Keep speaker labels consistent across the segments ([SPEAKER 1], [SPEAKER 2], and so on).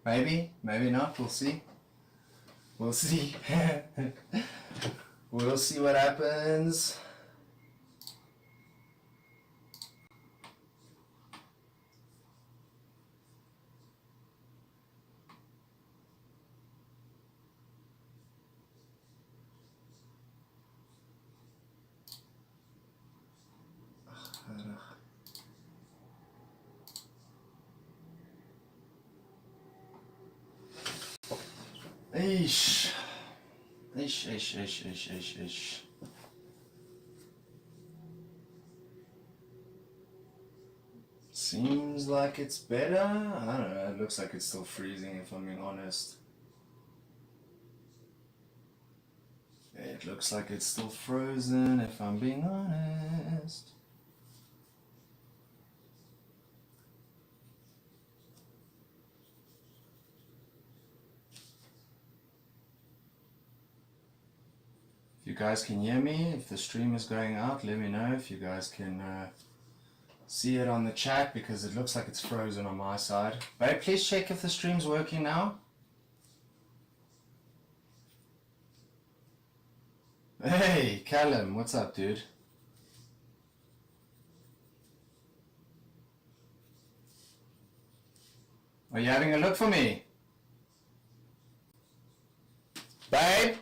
[SPEAKER 1] Maybe, maybe not. We'll see. We'll see. We'll see what happens. Eesh. Eesh, eesh, eesh, eesh, eesh, eesh. Seems like it's better. I don't know, it looks like it's still freezing if I'm being honest. It looks like it's still frozen if I'm being honest. If you guys can hear me, if the stream is going out, let me know if you guys can see it on the chat, because it looks like it's frozen on my side. Babe, please check if the stream's working now. Hey, Callum, what's up, dude? Are you having a look for me? Babe?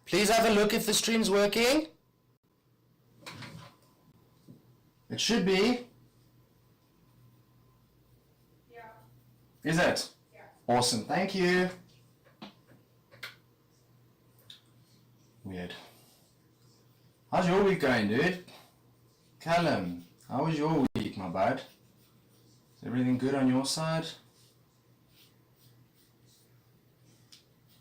[SPEAKER 1] Please have a look if the stream's working. It should be.
[SPEAKER 2] Yeah.
[SPEAKER 1] Is it?
[SPEAKER 2] Yeah.
[SPEAKER 1] Awesome, thank you. Weird. How's your week going, dude? Callum, how was your week, my bud? Is everything good on your side?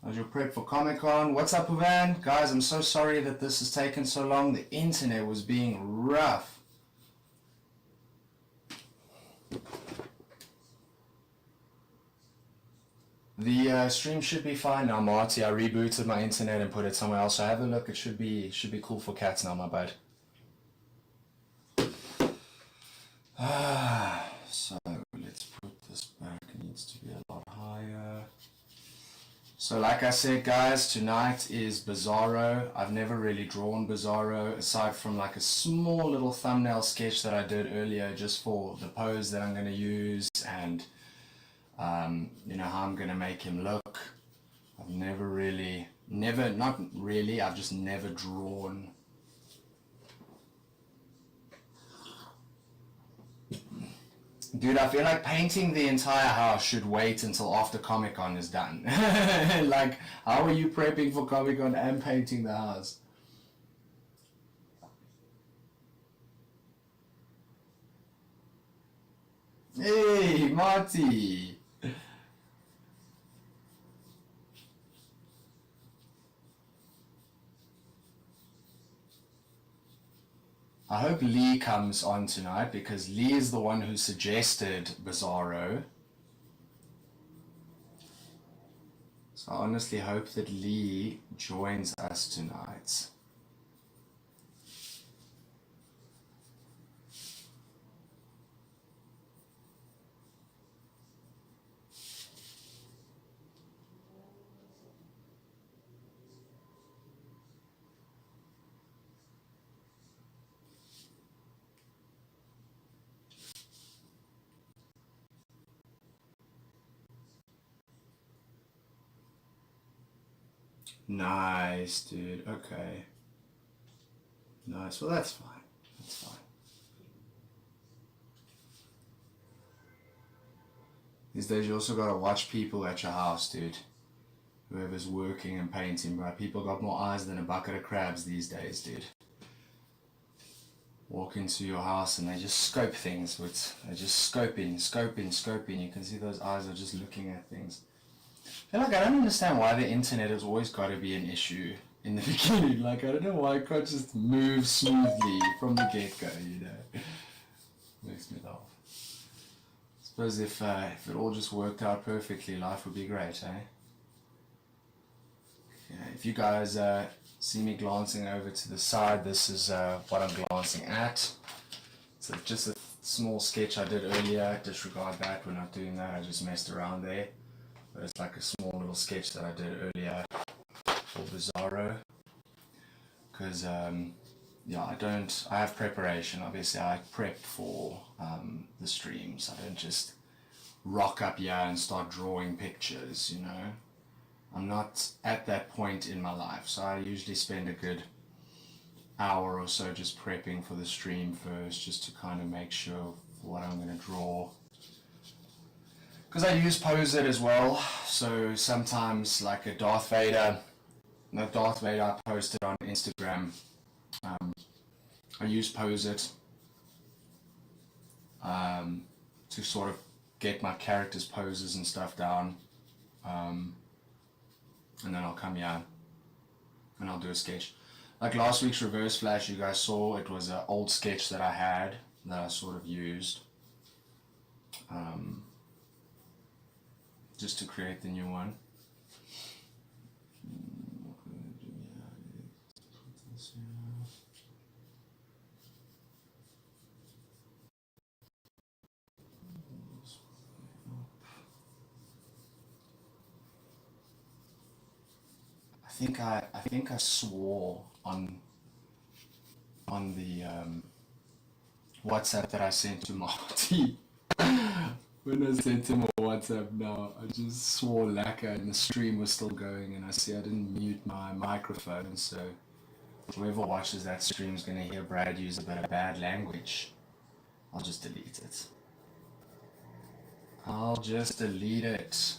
[SPEAKER 1] How's your prep for Comic-Con? What's up, Uvan? Guys, I'm so sorry that this has taken so long. The internet was being rough. The stream should be fine now, Marty. I rebooted my internet and put it somewhere else. So have a look. It should be cool for cats now, my bud. So let's put this back. It needs to be a lot higher. So like I said, guys, tonight is Bizarro. I've never really drawn Bizarro aside from like a small little thumbnail sketch that I did earlier just for the pose that I'm going to use and you know, how I'm going to make him look. I've never really, I've just never drawn. Dude, I feel like painting the entire house should wait until after Comic-Con is done. Like, how are you prepping for Comic-Con and painting the house? Hey, Marty! I hope Lee comes on tonight because Lee is the one who suggested Bizarro. So I honestly hope that Lee joins us tonight. Nice, dude. Okay. Nice. Well, that's fine. That's fine. These days you also gotta watch people at your house, dude. Whoever's working and painting, bro. People got more eyes than a bucket of crabs these days, dude. Walk into your house and they just scope things. They're just scoping. You can see those eyes are just looking at things. I feel like I don't understand why the internet has always got to be an issue in the beginning. Like, I don't know why it can't just move smoothly from the get-go, you know. Makes me laugh. I suppose if it all just worked out perfectly, life would be great, eh? Yeah, if you guys see me glancing over to the side, this is what I'm glancing at. So just a small sketch I did earlier. Disregard that, we're not doing that, I just messed around there. but it's like a small little sketch that I did earlier for Bizarro. Because, yeah, I have preparation. Obviously, I prep for the streams. I don't just rock up here and start drawing pictures, you know. I'm not at that point in my life, so I usually spend a good hour or so just prepping for the stream first, just to kind of make sure what I'm going to draw. Because I use Pose It as well, so sometimes like a Darth Vader I posted on Instagram. I use Pose It to sort of get my characters' poses and stuff down, and then I'll come here and I'll do a sketch. Like last week's Reverse Flash, you guys saw, it was an old sketch that I had that I sort of used just to create the new one. I think I swore on the WhatsApp that I sent to Marty. When I sent him a WhatsApp now, I just swore lacquer and the stream was still going, and I see I didn't mute my microphone, so whoever watches that stream is going to hear Brad use a bit of bad language. I'll just delete it. I'll just delete it.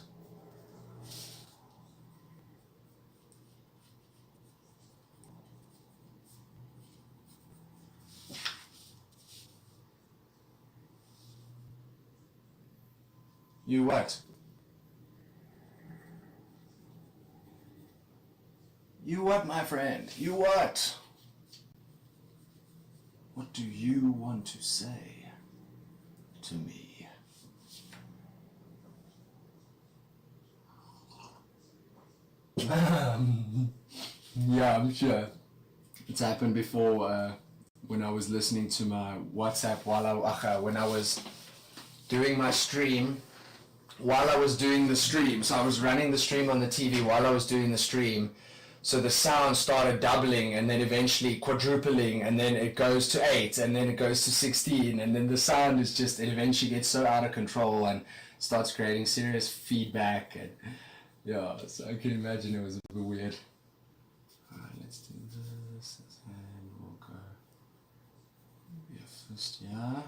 [SPEAKER 1] You what? You what, my friend? You what? What do you want to say to me? Yeah, I'm sure. It's happened before when I was listening to my WhatsApp when I was doing my stream. While I was doing the stream, so I was running the stream on the TV while I was doing the stream, so the sound started doubling and then eventually quadrupling, and then it goes to 8 and then it goes to 16, and then the sound is just, it eventually gets so out of control and starts creating serious feedback, and yeah, so I can imagine it was a bit weird. Alright, let's do this and we'll go first, yeah.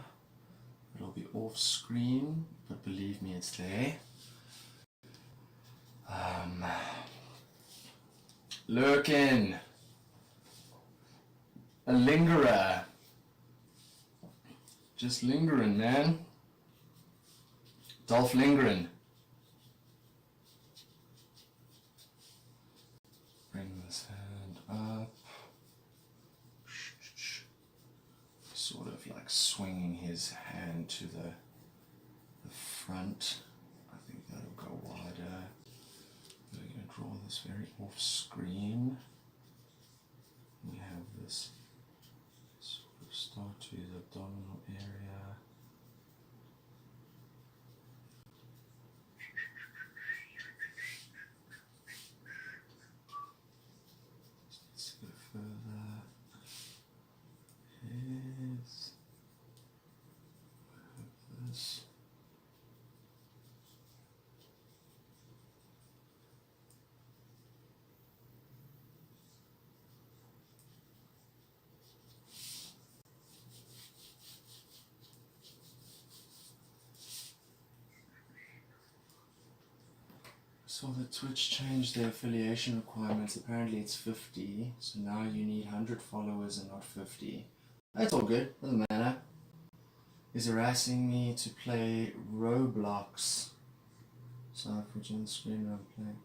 [SPEAKER 1] It'll be off screen, but believe me, it's there. Lurkin, a lingerer, just lingering, man. Dolph Lundgren. Bring this hand up. Sort of like swinging his hand to the front. I think that'll go wider. We're going to draw this very off screen. We have this sort of start to the abdominal area. Let's go further. Yes. This. So the Twitch changed their affiliation requirements. Apparently it's 50, so now you need 100 followers and not 50. That's all good, doesn't matter. Is harassing me to play Roblox. So I'll put you on the screen when I'm playing.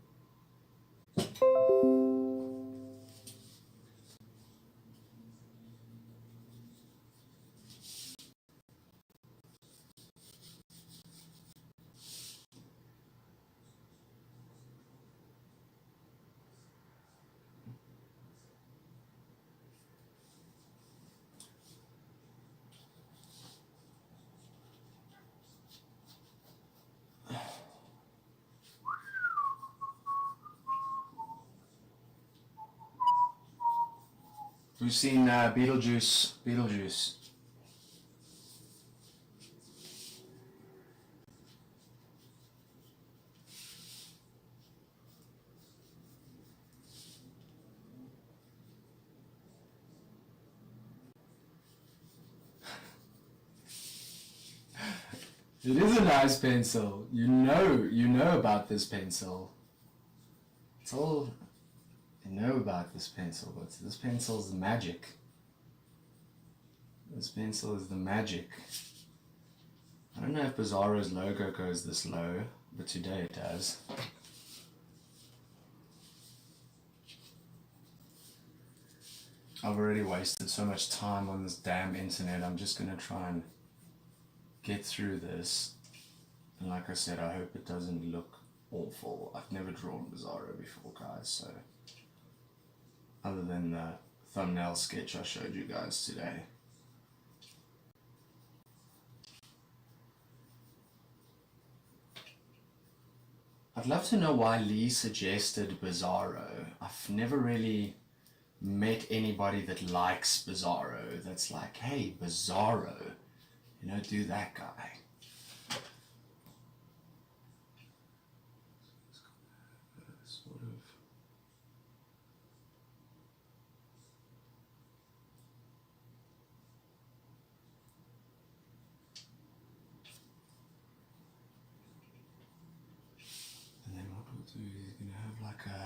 [SPEAKER 1] Who's seen Beetlejuice? Beetlejuice. It is a nice pencil. You know about this pencil. It's all you know about this pencil, but this pencil's the magic. This pencil is the magic. I don't know if Bizarro's logo goes this low, but today it does. I've already wasted so much time on this damn internet. I'm just gonna try and get through this. And like I said, I hope it doesn't look awful. I've never drawn Bizarro before, guys, so other than the thumbnail sketch I showed you guys today. I'd love to know why Lee suggested Bizarro. I've never really met anybody that likes Bizarro, that's like, hey, Bizarro, you know, do that guy. Sort of. And then what we'll do is you're gonna have like a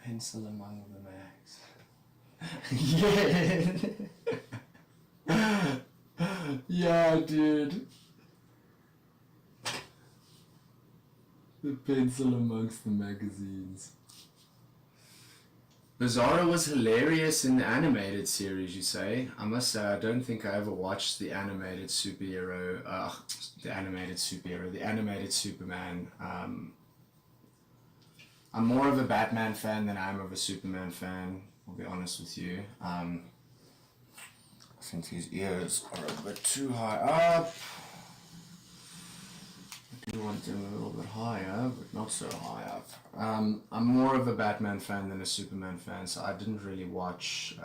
[SPEAKER 1] pencil among the mags. Yeah. Yeah, dude. The pencil amongst the magazines. Bizarro was hilarious in the animated series, you say? I must say, I don't think I ever watched the animated superhero, the animated Superman. I'm more of a Batman fan than I am of a Superman fan, I'll be honest with you. I think his ears are a bit too high up. I do want them a little bit higher, but not so high up. I'm more of a Batman fan than a Superman fan, so I didn't really watch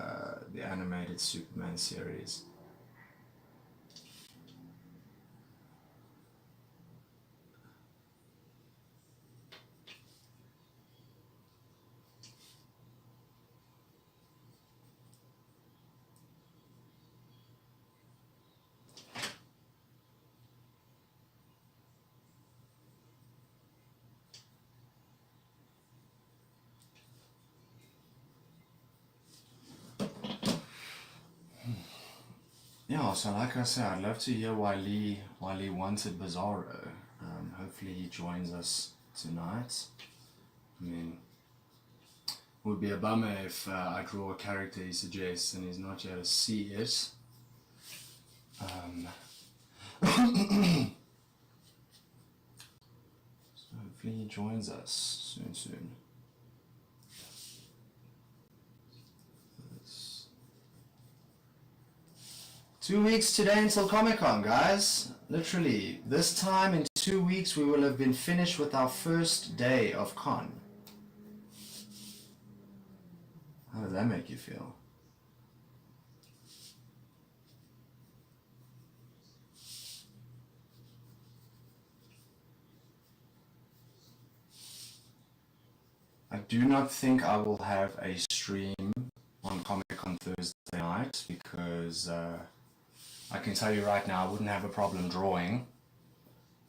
[SPEAKER 1] the animated Superman series. Yeah, so like I said, I'd love to hear why Lee wanted Bizarro. Hopefully he joins us tonight. I mean, it would be a bummer if I draw a character he suggests and he's not here to see it. So hopefully he joins us soon. 2 weeks today until Comic-Con, guys. Literally, this time in 2 weeks we will have been finished with our first day of con. How does that make you feel? I do not think I will have a stream on Comic-Con Thursday night because I can tell you right now I wouldn't have a problem drawing.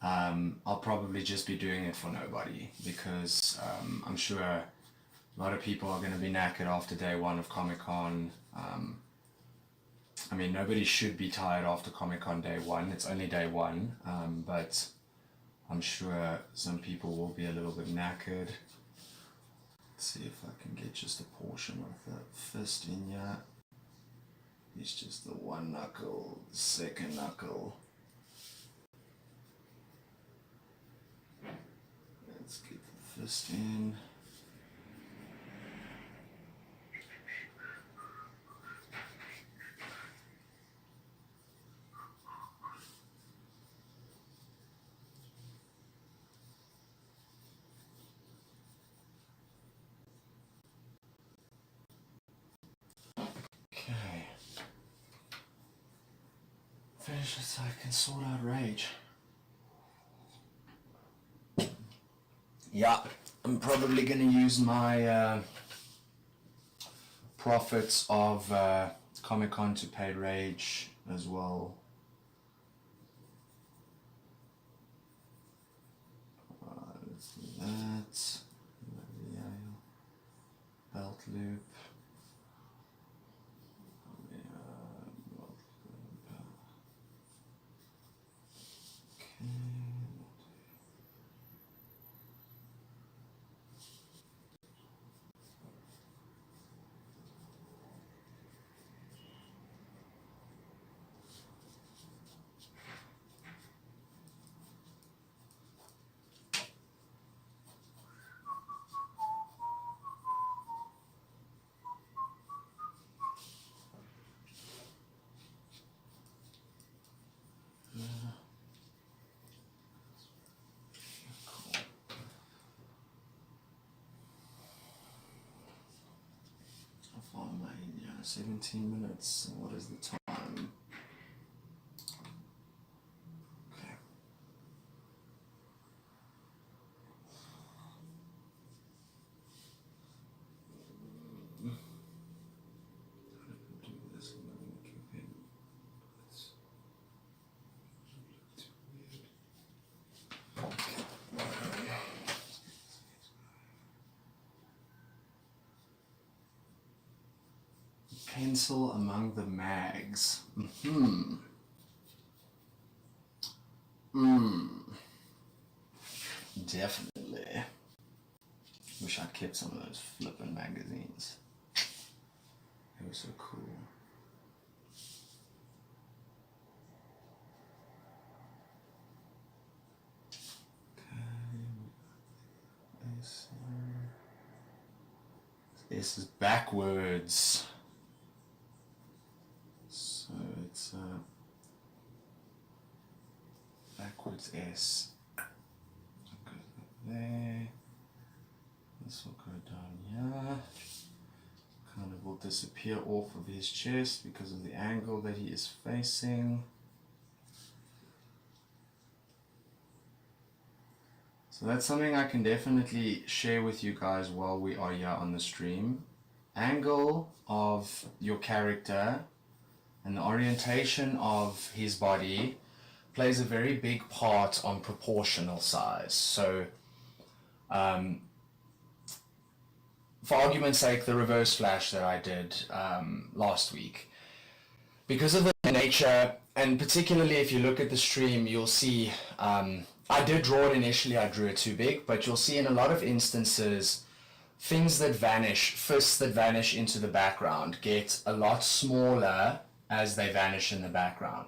[SPEAKER 1] I'll probably just be doing it for nobody because I'm sure a lot of people are going to be knackered after day one of Comic-Con. I mean, nobody should be tired after Comic-Con day one. It's only day one, but I'm sure some people will be a little bit knackered. Let's see if I can get just a portion of the fist in here. It's just the one knuckle, the second knuckle. Let's get the fist in. Okay. Finish it so I can sort out rage. Yeah, I'm probably going to use my profits of Comic-Con to pay rage as well. Let's do that. Belt loop. How far am I in? Yeah, 17 minutes. What is the time? Okay. Do this and then keep it. Pencil among the mags. Definitely. Wish I'd kept some of those flippin' magazines. They were so cool. This is backwards. So it's backwards S. Go there. This will go down here. Kind of will disappear off of his chest because of the angle that he is facing. So that's something I can definitely share with you guys while we are here on the stream. Angle of your character and the orientation of his body plays a very big part on proportional size. So for argument's sake, the reverse flash that I did last week, because of the nature, and particularly if you look at the stream, you'll see I did draw it initially, I drew it too big, but you'll see in a lot of instances things that vanish, fists that vanish into the background get a lot smaller as they vanish in the background.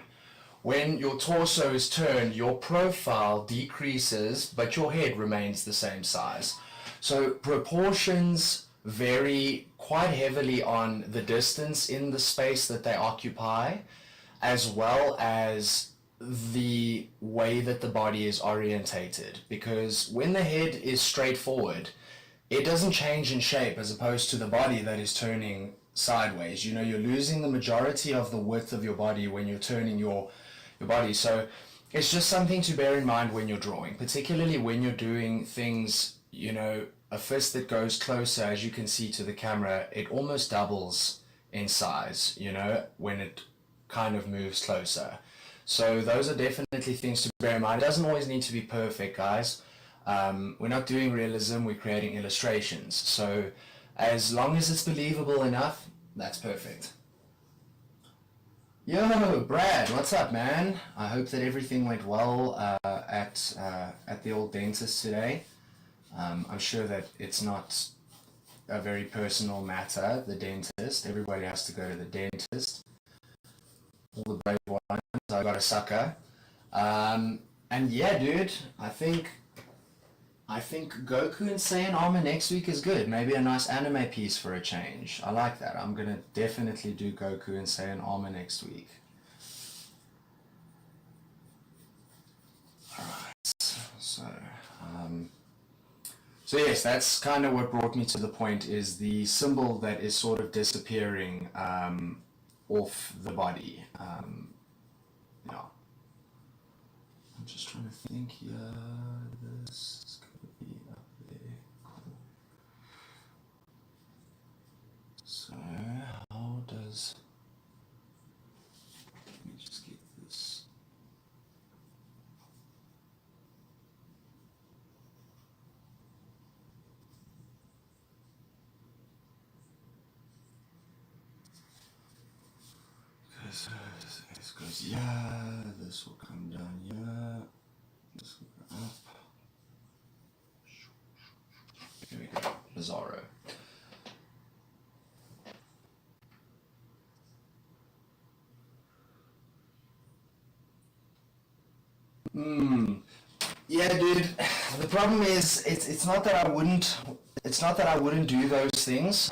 [SPEAKER 1] When your torso is turned, your profile decreases, but your head remains the same size. So proportions vary quite heavily on the distance in the space that they occupy, as well as the way that the body is orientated. Because when the head is straight forward, it doesn't change in shape as opposed to the body that is turning sideways. You know, you're losing the majority of the width of your body when you're turning your body. So it's just something to bear in mind when you're drawing, particularly when you're doing things, you know, a fist that goes closer, as you can see to the camera, it almost doubles in size, you know, when it kind of moves closer. So those are definitely things to bear in mind. It doesn't always need to be perfect, guys. We're not doing realism, we're creating illustrations. So as long as it's believable enough, that's perfect. Yo, Brad, what's up, man? I hope that everything went well at the old dentist today. I'm sure that it's not a very personal matter, the dentist. Everybody has to go to the dentist. All the brave ones, I got a sucker. Um, and yeah, dude, I think Goku and Saiyan armor next week is good. Maybe a nice anime piece for a change. I like that. I'm gonna definitely do Goku and Saiyan armor next week. So, um, so yes, that's kind of what brought me to the point is the symbol that is sort of disappearing off the body. Yeah, I'm just trying to think here. This is going to be up there. Cool. So, how does... Let me just get this. Because this goes, yeah, this will come down here, this will go up. Here we go, Bizarro. Yeah, dude. The problem is, it's not that I wouldn't. It's not that I wouldn't do those things.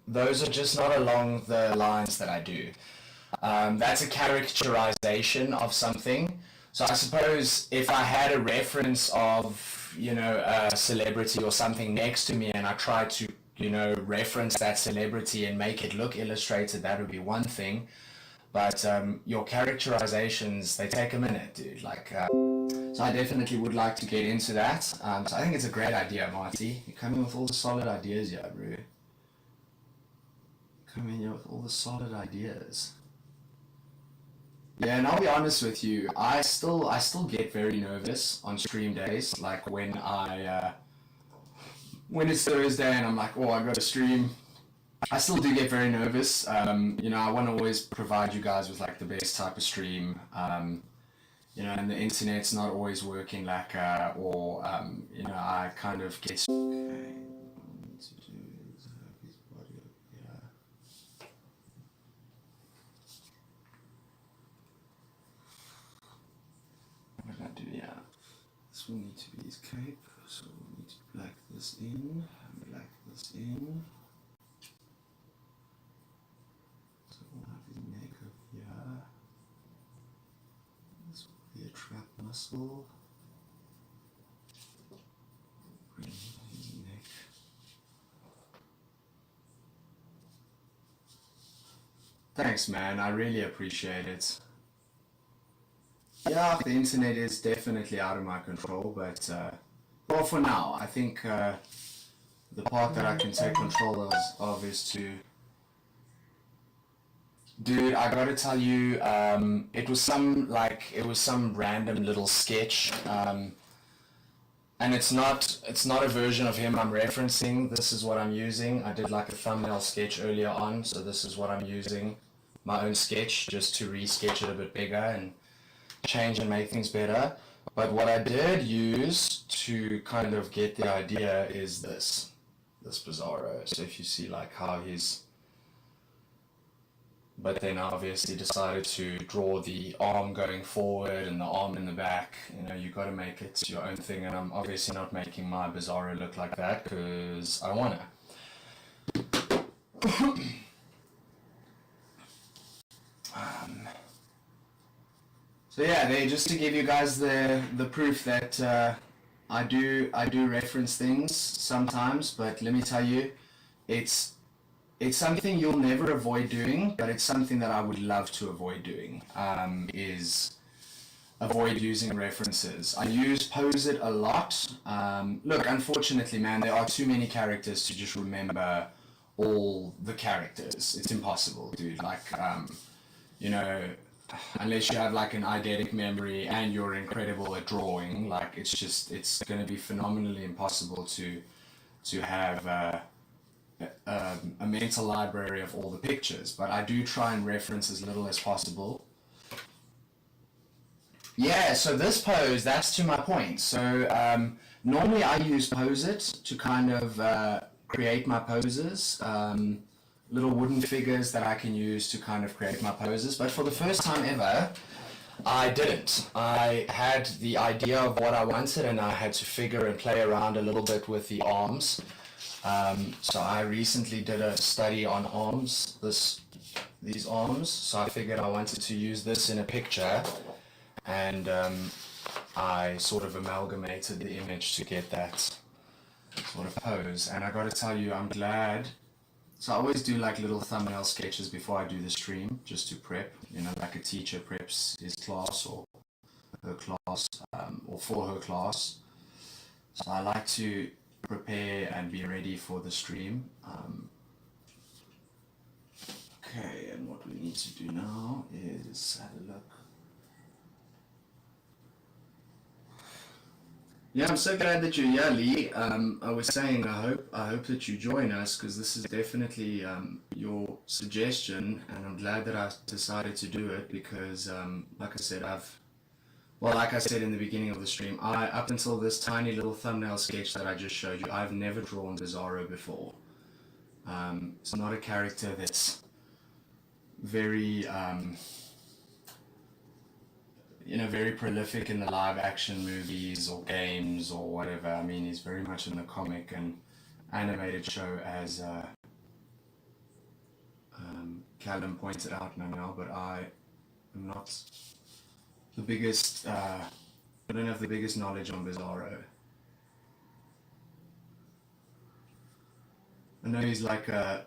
[SPEAKER 1] Those are just not along the lines that I do. That's a characterization of something. So I suppose if I had a reference of, a celebrity or something next to me and I tried to, reference that celebrity and make it look illustrated, that would be one thing. But your characterizations, they take a minute, dude. So I definitely would like to get into that. So I think it's a great idea, Marty. You're coming with all the solid ideas, yeah, bro. Coming here with all the solid ideas. Yeah, and I'll be honest with you, I still get very nervous on stream days, like when it's Thursday and I'm like, oh, I got to stream. I still do get very nervous. I want to always provide you guys with like the best type of stream. And the internet's not always working like, or I kind of get. Okay, what I need to do is have his body up here. What did I do? Yeah, this will need to be his cape, so we'll need to black this in, black this in. So we'll have his neck up here. This will be a trap muscle. Bring his neck. Thanks, man. I really appreciate it. Yeah, the internet is definitely out of my control, but well, for now, I think the part that I can take control of is to. Dude, I gotta tell you, it was some random little sketch, and it's not a version of him I'm referencing. This is what I'm using. I did like a thumbnail sketch earlier on, so this is what I'm using, my own sketch, just to re-sketch it a bit bigger and change and make things better. But what I did use to kind of get the idea is this Bizarro. So if you see like how he's, but then I obviously decided to draw the arm going forward and the arm in the back. You got to make it your own thing, and I'm obviously not making my Bizarro look like that because I don't wanna. So yeah, they just to give you guys the proof that I do reference things sometimes, but let me tell you, it's it's something you'll never avoid doing, but it's something that I would love to avoid doing. Is avoid using references. I use pose it a lot. Look, unfortunately, man, there are too many characters to just remember all the characters. It's impossible, dude. You know, unless you have like an eidetic memory and you're incredible at drawing, like it's going to be phenomenally impossible to have a mental library of all the pictures, but I do try and reference as little as possible. Yeah, so this pose, that's to my point. So normally I use Pose It to kind of create my poses, little wooden figures that I can use to kind of create my poses. But for the first time ever, I didn't. I had the idea of what I wanted and I had to figure and play around a little bit with the arms. So I recently did a study on arms, these arms. So I figured I wanted to use this in a picture, and I sort of amalgamated the image to get that sort of pose. And I got to tell you, I'm glad. So I always do like little thumbnail sketches before I do the stream, just to prep, you know, like a teacher preps his class or her class, or for her class. So I like to prepare and be ready for the stream. Okay, and what we need to do now is have a look. Yeah, I'm so glad that you're here, Lee. I was saying I hope that you join us, because this is definitely your suggestion, and I'm glad that I decided to do it because, like I said, like I said in the beginning of the stream, up until this tiny little thumbnail sketch that I just showed you, I've never drawn Bizarro before. It's not a character that's very, very prolific in the live action movies or games or whatever. I mean, he's very much in the comic and animated show, as Callum pointed out now, but I am not the biggest, I don't have the biggest knowledge on Bizarro. I know he's like a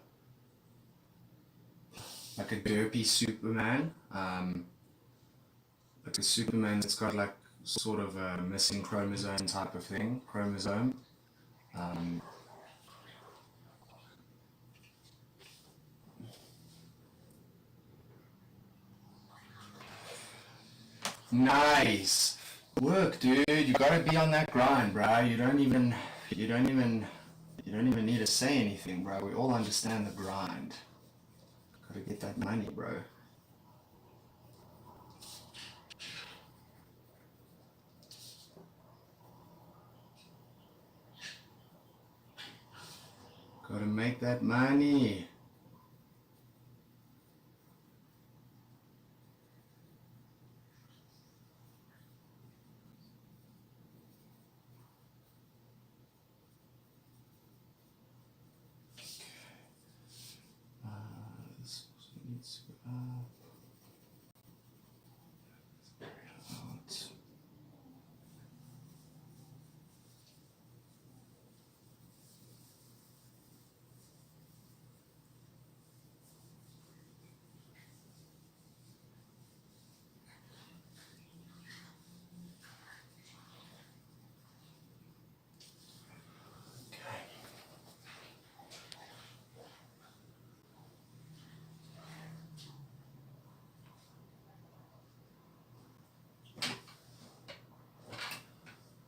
[SPEAKER 1] derpy Superman, like a Superman that's got like sort of a missing chromosome type of thing, Nice work, dude. You gotta be on that grind, bro. You don't even need to say anything, bro. We all understand the grind. Gotta get that money, bro. Gotta make that money. This needs to go up. Out.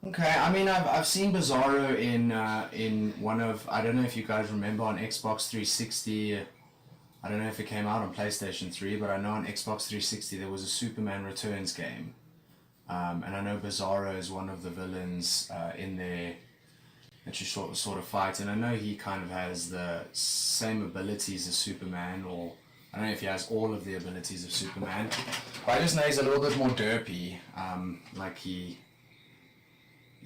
[SPEAKER 1] Okay, I mean, I've seen Bizarro in one of, I don't know if you guys remember, on Xbox 360. I don't know if it came out on PlayStation 3, but I know on Xbox 360 there was a Superman Returns game, and I know Bizarro is one of the villains in there that you sort of fight, and I know he kind of has the same abilities as Superman, or I don't know if he has all of the abilities of Superman, but I just know he's a little bit more derpy, like he's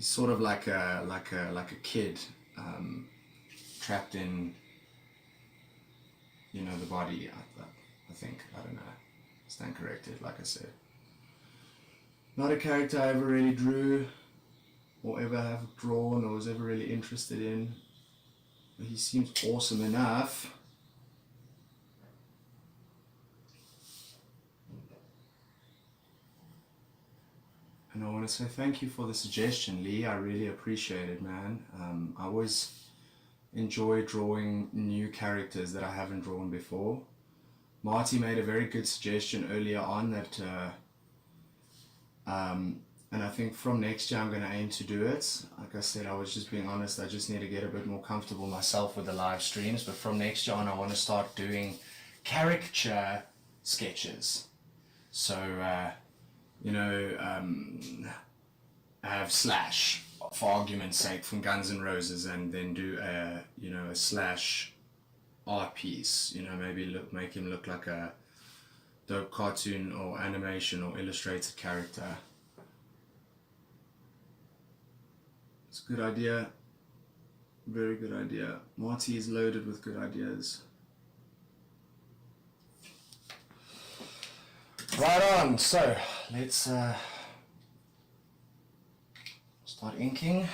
[SPEAKER 1] sort of like a kid, trapped in, the body. I think, I don't know. Stand corrected, like I said. Not a character I ever really drew, or ever have drawn, or was ever really interested in. But he seems awesome enough. And I want to say thank you for the suggestion, Lee. I really appreciate it, man. I always enjoy drawing new characters that I haven't drawn before. Marty made a very good suggestion earlier on that And I think from next year I'm going to aim to do it. Like I said, I was just being honest, I just need to get a bit more comfortable myself with the live streams. But from next year on, I want to start doing caricature sketches. So, have Slash, for argument's sake, from Guns N' Roses, and then do a Slash art piece. Maybe make him look like a dope cartoon or animation or illustrated character. It's a good idea. Very good idea. Marty is loaded with good ideas. Right on, so let's start inking.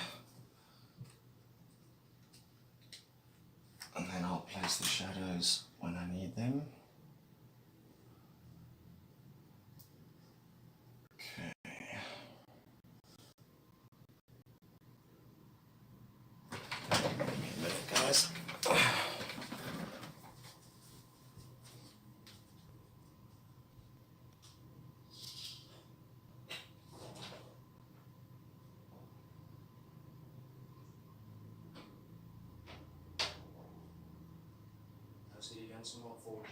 [SPEAKER 1] And then I'll place the shadows when I need them. Okay. Give me a minute, guys. See you again some more 4G.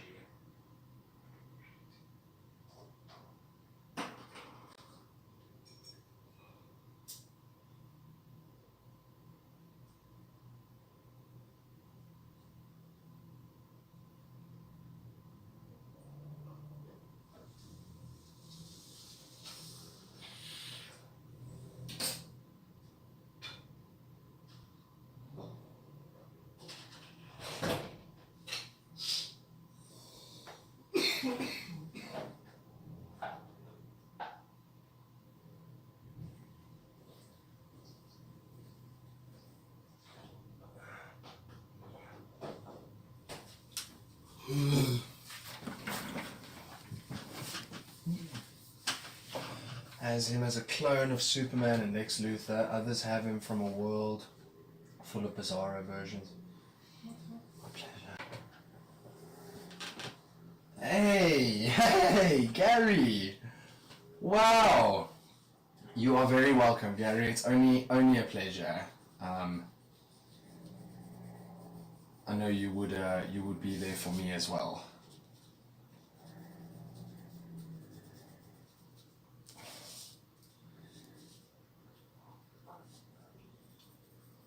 [SPEAKER 1] Has him as a clone of Superman and Lex Luthor. Others have him from a world full of Bizarro versions. My pleasure. Hey, Gary! Wow! You are very welcome, Gary. It's only a pleasure. I know you would be there for me as well.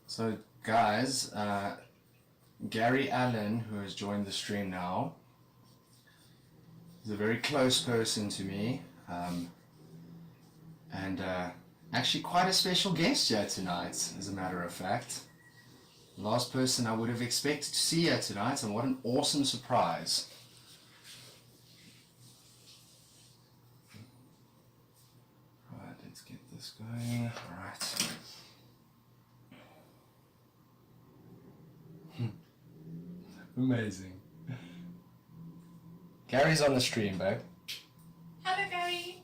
[SPEAKER 1] So guys, Gary Allen, who has joined the stream now, is a very close person to me, and actually quite a special guest here tonight, as a matter of fact. Last person I would have expected to see here tonight, and what an awesome surprise. Right, let's get this going. Alright. Amazing. Gary's on the stream, babe.
[SPEAKER 2] Hello, Gary.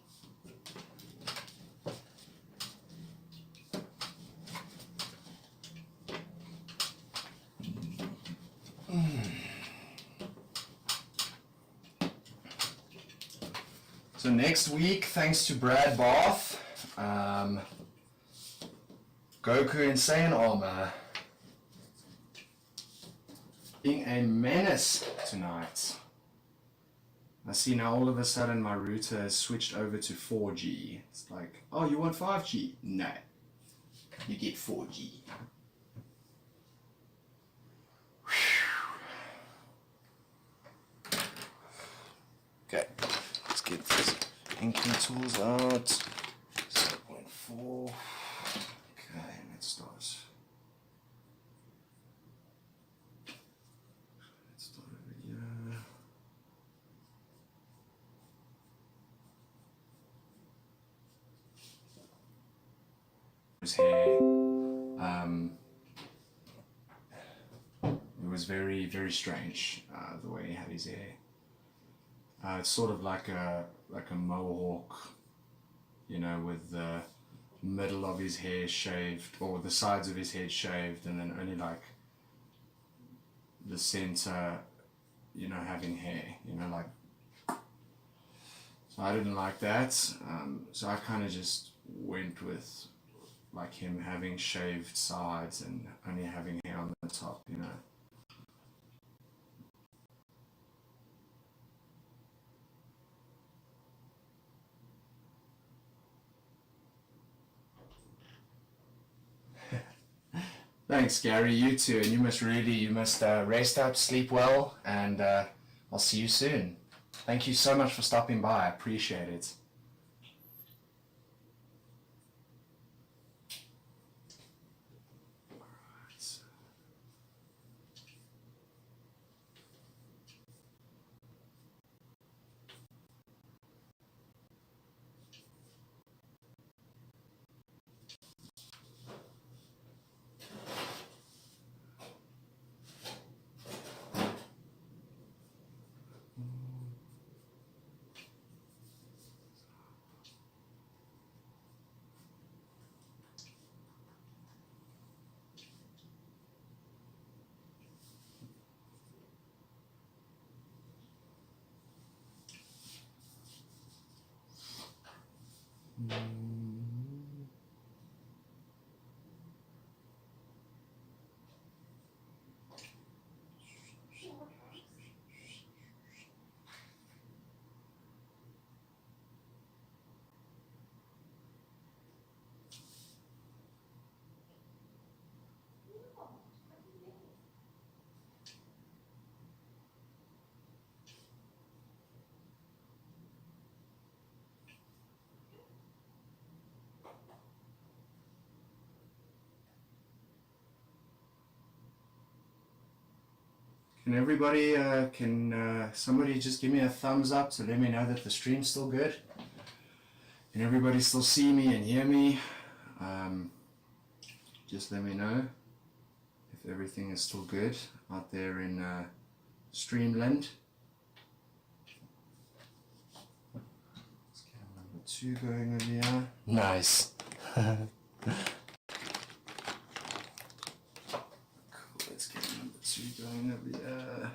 [SPEAKER 1] So next week, thanks to Brad Bath, Goku Insane Armor being a menace tonight. I see now all of a sudden my router has switched over to 4G. It's like, oh, you want 5G? No, you get 4G. Okay, let's get these inking tools out. 0.4. Okay, let's start. Let's start over here. His hair. It was very, very strange the way he had his hair. It's sort of like a mohawk, you know, with the middle of his hair shaved, or the sides of his head shaved, and then only like the center, you know, having hair, you know, like. So I didn't like that. So I kind of just went with like him having shaved sides and only having hair on the top, you know. Thanks, Gary. You too. And you must rest up, sleep well, and I'll see you soon. Thank you so much for stopping by. I appreciate it. Can everybody, somebody just give me a thumbs up to let me know that the stream's still good? Can everybody still see me and hear me? Just let me know if everything is still good out there in Streamland. Let's get number 2 going over here. Nice. Cool, let's get number 2 going over here.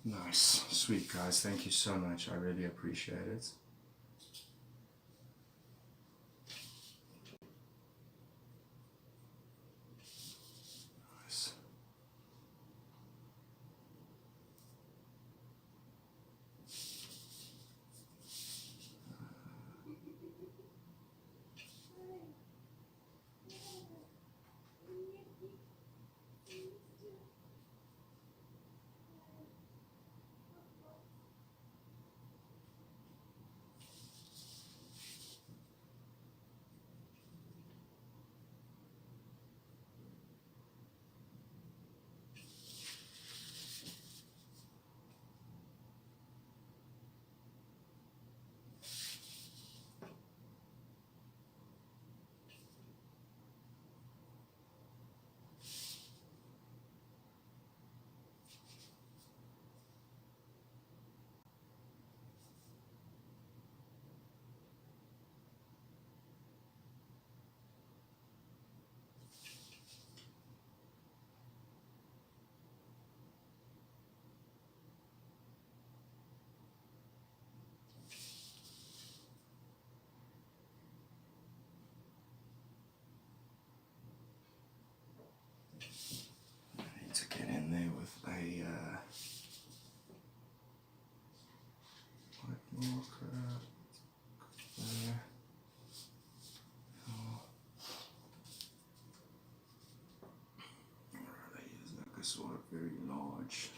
[SPEAKER 1] Nice. Sweet, guys. Thank you so much. I really appreciate it. Nice. To get in there with a white marker there. Alright, here's like a sort of very large.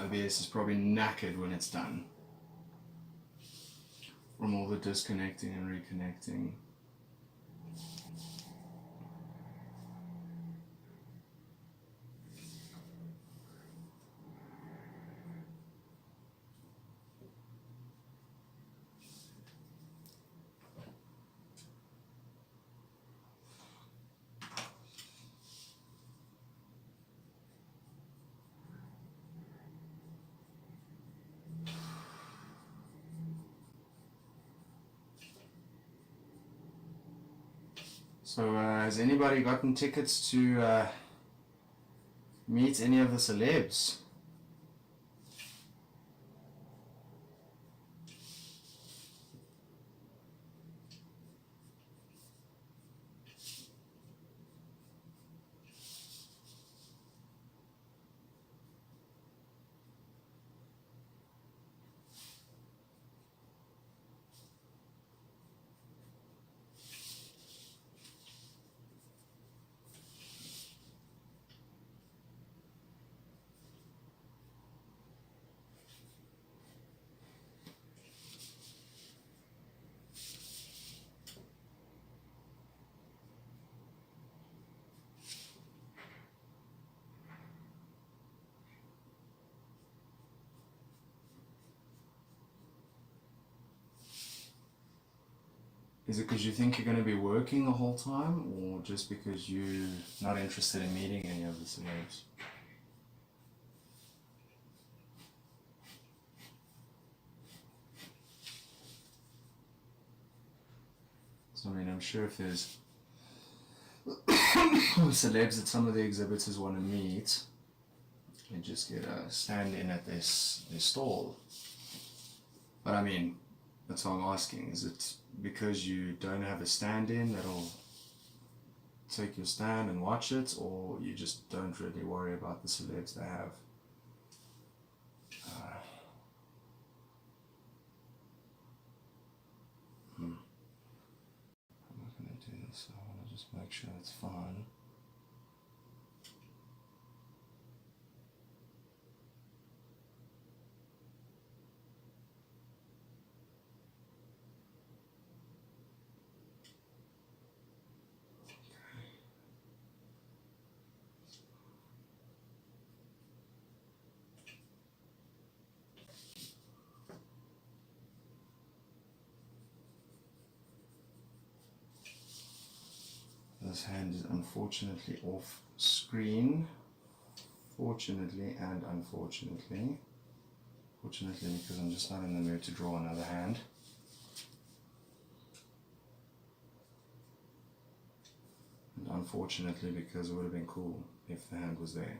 [SPEAKER 1] OBS is probably knackered when it's done from all the disconnecting and reconnecting. So has anybody gotten tickets to meet any of the celebs? Is it because you think you're going to be working the whole time, or just because you're not interested in meeting any of the celebs? So, I mean, I'm sure if there's celebs that some of the exhibitors want to meet, they just get a stand-in at their stall. But I mean, that's what I'm asking. Is it because you don't have a stand-in that'll take your stand and watch it, or you just don't really worry about the celebs they have? I'm not going to do this. I want to just make sure it's fine. This hand is unfortunately off screen. Fortunately and unfortunately. Fortunately because I'm just not in the mood to draw another hand. And unfortunately because it would have been cool if the hand was there.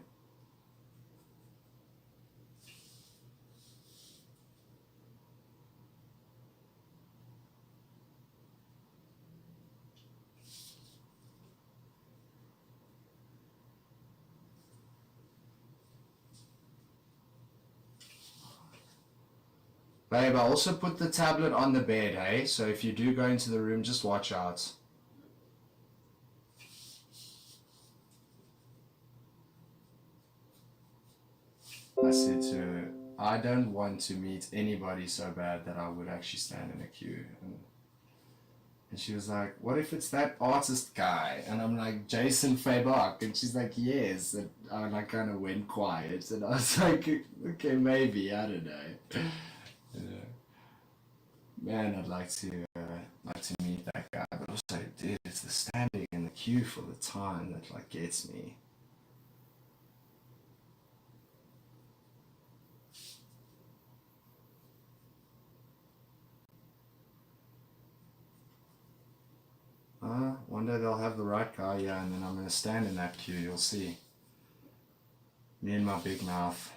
[SPEAKER 1] Babe, I also put the tablet on the bed, hey? So if you do go into the room, just watch out. I said to her, I don't want to meet anybody so bad that I would actually stand in a queue. And she was like, what if it's that artist guy? And I'm like, Jason Fabok. And she's like, yes. And I like kind of went quiet. And I was like, okay, maybe, I don't know. Man, I'd like to meet that guy, but also, dude, it's the standing in the queue for the time that like gets me. One day they'll have the right guy, yeah, and then I'm gonna stand in that queue. You'll see. Me and my big mouth.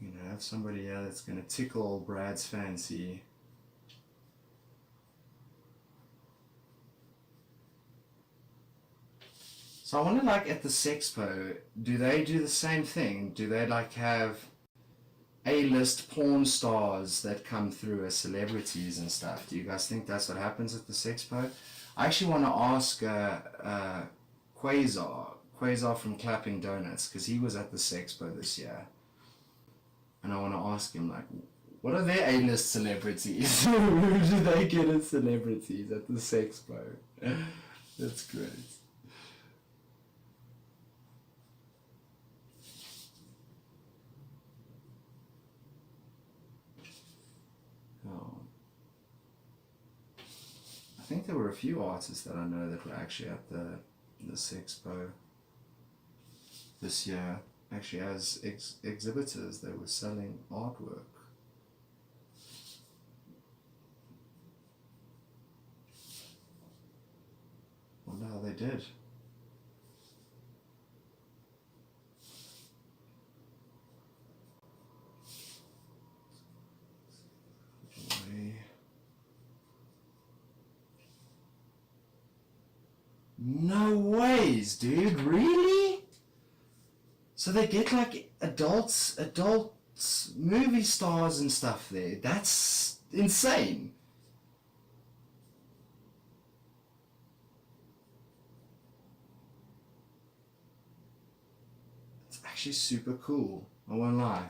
[SPEAKER 1] You know, have somebody here that's gonna tickle old Brad's fancy. So I wonder, like, at the Sexpo, do they do the same thing? Do they like have A-list porn stars that come through as celebrities and stuff? Do you guys think that's what happens at the Sexpo? I actually want to ask Quasar. Quasar from Clapping Donuts, because he was at the Sexpo this year. And I want to ask him, like, what are their A-list celebrities? Who do they get as celebrities at the Sexpo? That's great. Oh. I think there were a few artists that I know that were actually at the Sexpo this year. Actually, as exhibitors, they were selling artwork. Wonder how they did. No ways, dude. Really? So they get like adults, movie stars and stuff there. That's insane. It's actually super cool. I won't lie.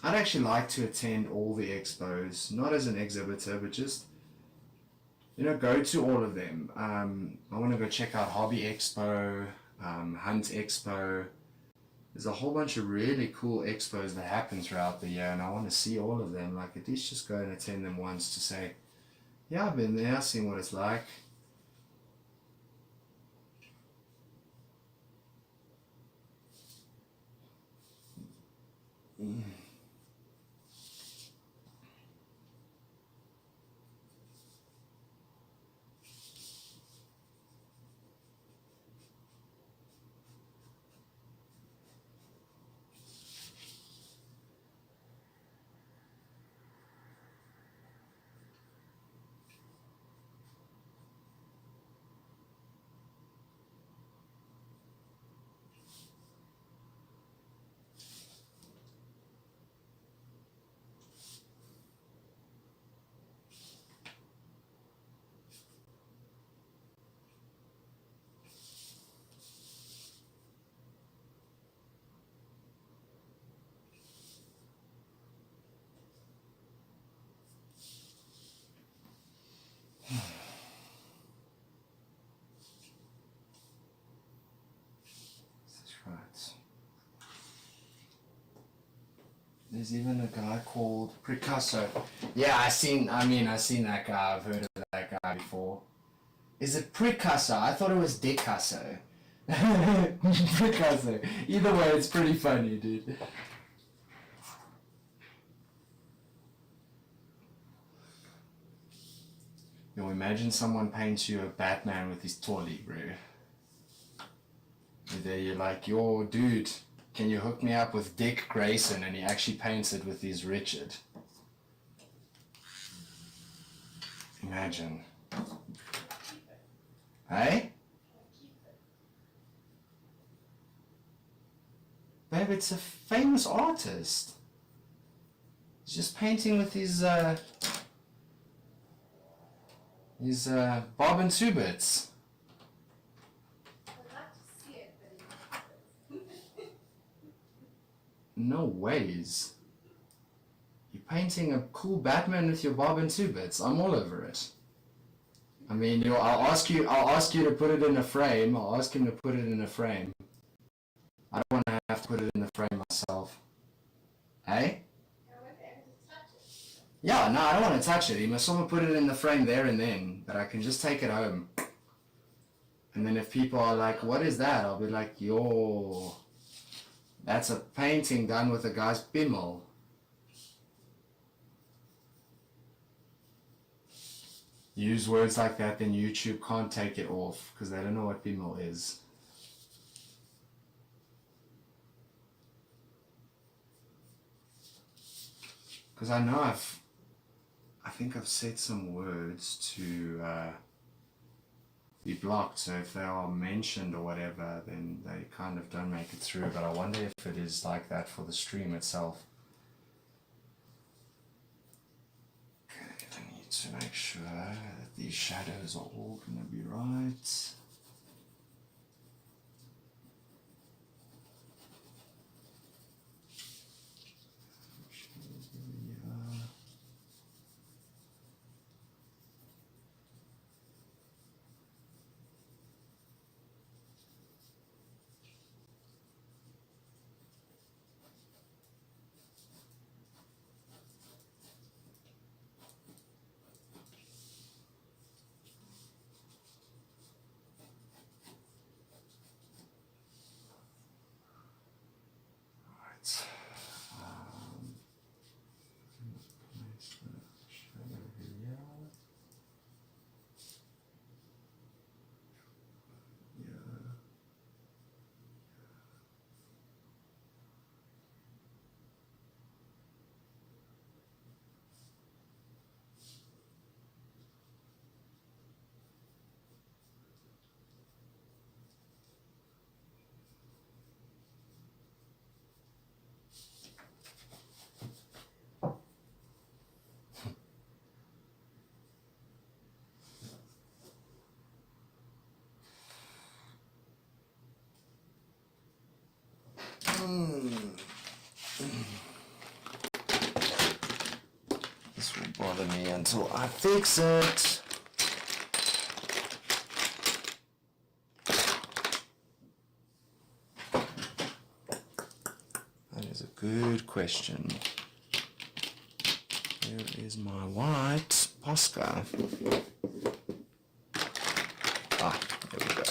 [SPEAKER 1] I'd actually like to attend all the expos, not as an exhibitor, but just, you know, go to all of them. I want to go check out Hobby Expo, Hunt Expo. There's a whole bunch of really cool expos that happen throughout the year, and I want to see all of them. Like, at least just go and attend them once to say, yeah, I've been there, I've seen what it's like. That's right. There's even a guy called Picasso. Yeah, I seen that guy. I've heard of that guy before. Is it Picasso? I thought it was Dicasso. Picasso. Either way, it's pretty funny, dude. Yo, imagine someone paints you a Batman with his tolly, bro. And there you're like, yo, dude, can you hook me up with Dick Grayson? And he actually paints it with his Richard. Imagine. Hey? Babe, it's a famous artist. He's just painting with his Bob and Two Bits. No ways. You're painting a cool Batman with your Bob and Two Bits. I'm all over it. I mean, I'll ask you to put it in a frame. I'll ask him to put it in a frame. I don't want to have to put it in the frame myself. Hey? Yeah, no, I don't want to touch it. He must someone put it in the frame there and then, but I can just take it home. And then if people are like, what is that? I'll be like, yo, that's a painting done with a guy's bimmel. Use words like that, then YouTube can't take it off because they don't know what bimmel is. Because I know I think I've said some words to be blocked. So if they are mentioned or whatever, then they kind of don't make it through. But I wonder if it is like that for the stream itself. Okay, I need to make sure that these shadows are all going to be right. Right. Place the shadow here. Yeah. This will bother me until I fix it. That is a good question. Where is my white Posca? Ah, there we go.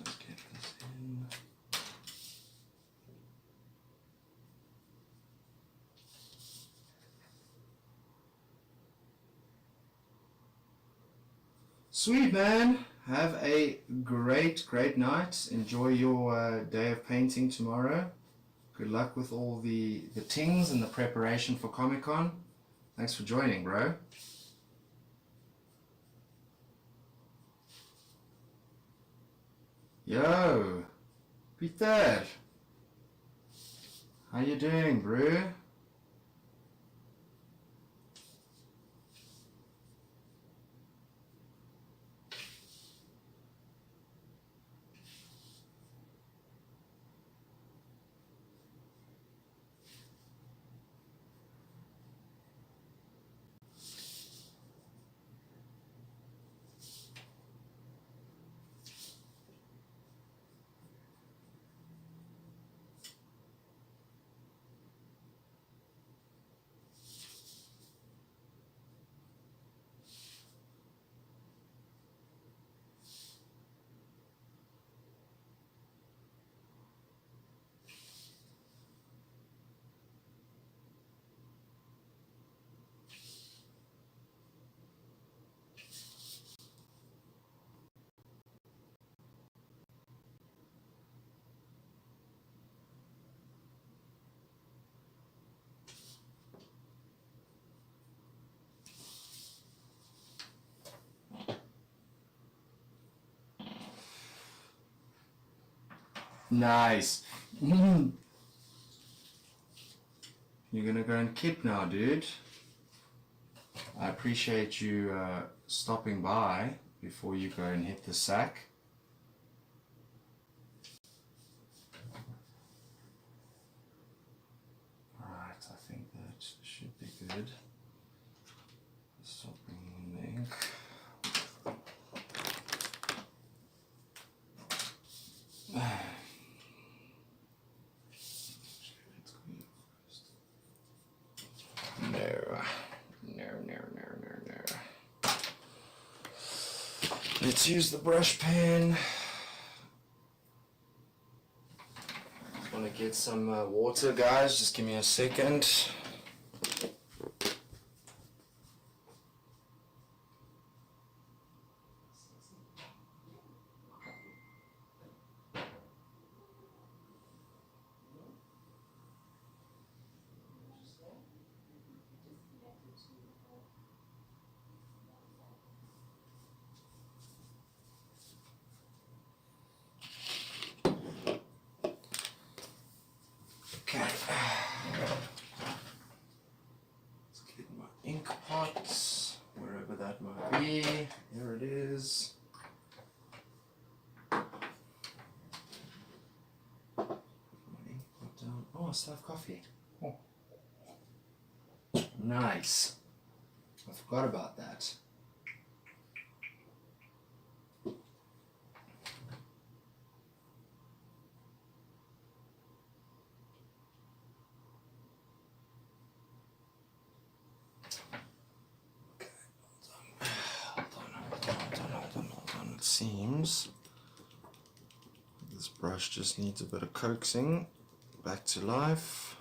[SPEAKER 1] Just get this in. Sweet, man. Have a great night. Enjoy your day of painting tomorrow. Good luck with all the tings and the preparation for Comic-Con. Thanks for joining, bro. Yo, Peter. How you doing, bro? Nice. You're gonna go and kip now, dude. I appreciate you stopping by before you go and hit the sack. Alright, I think that should be good. No. Let's use the brush pen. Just want to get some water, guys. Just give me a second. Okay. Let's get my ink pot, wherever that might be. Here it is. Put my ink pot down. Oh, I still have coffee. Oh. Nice. I forgot about that. Hold on. It seems this brush just needs a bit of coaxing back to life.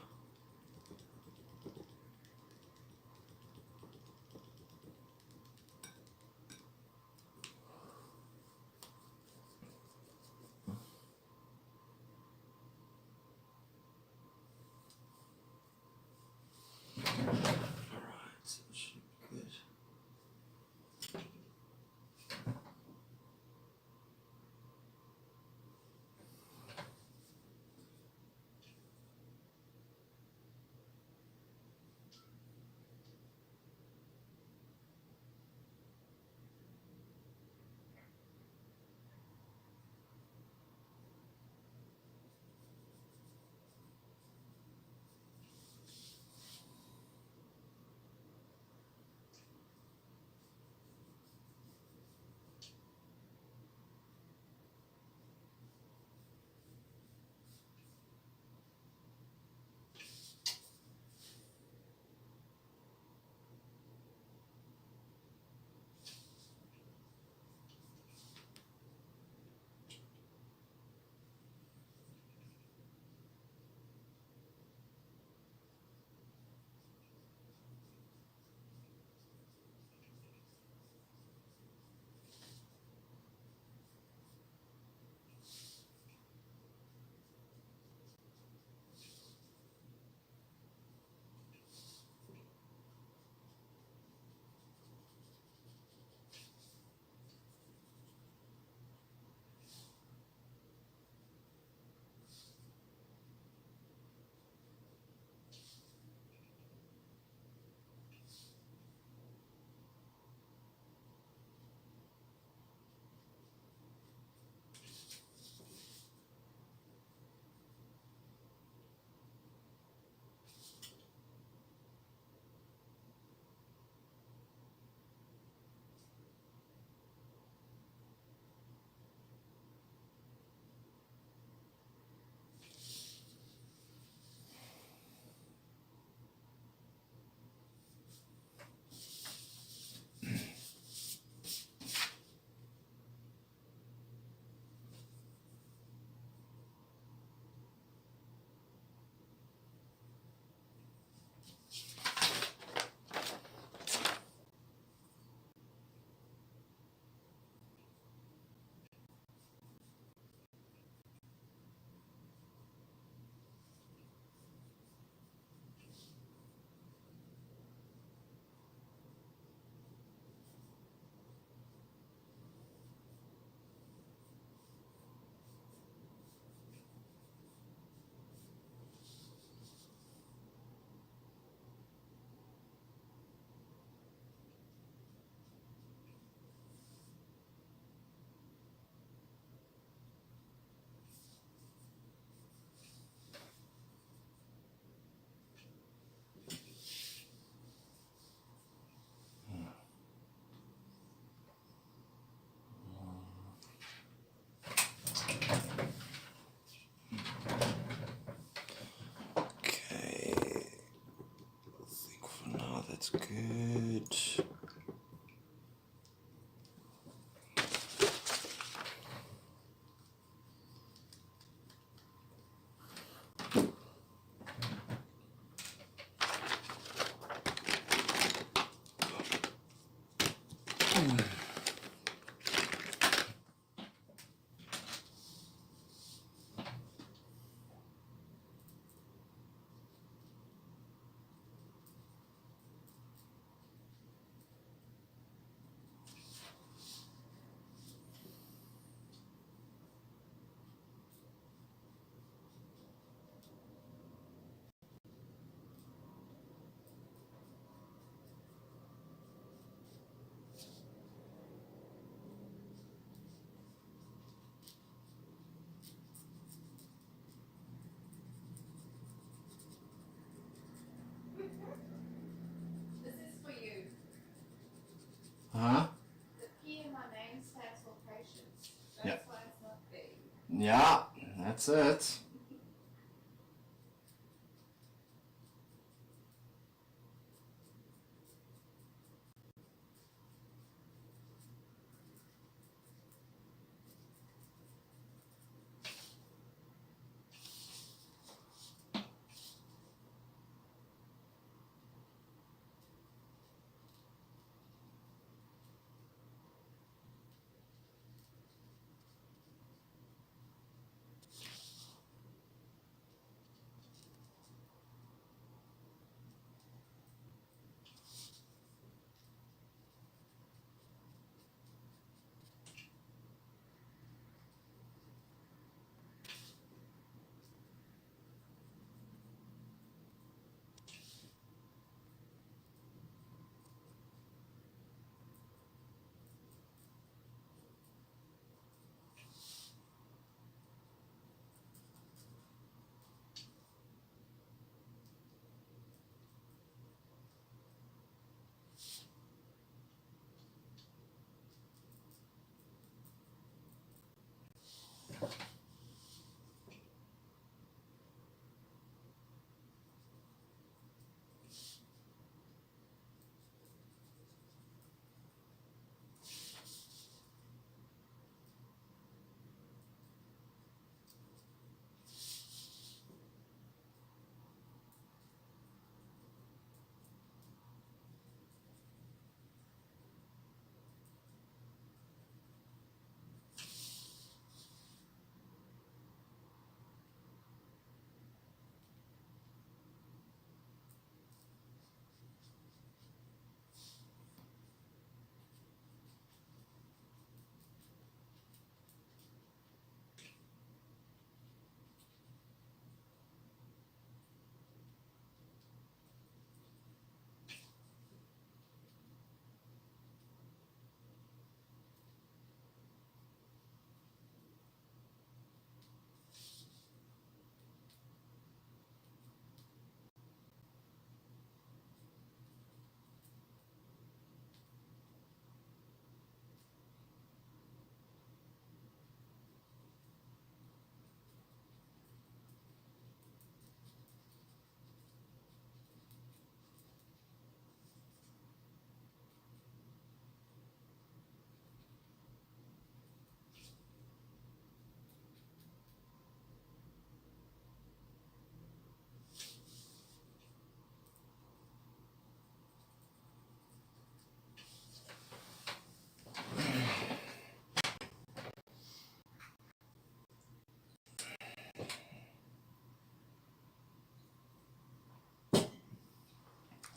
[SPEAKER 1] Yeah, that's it.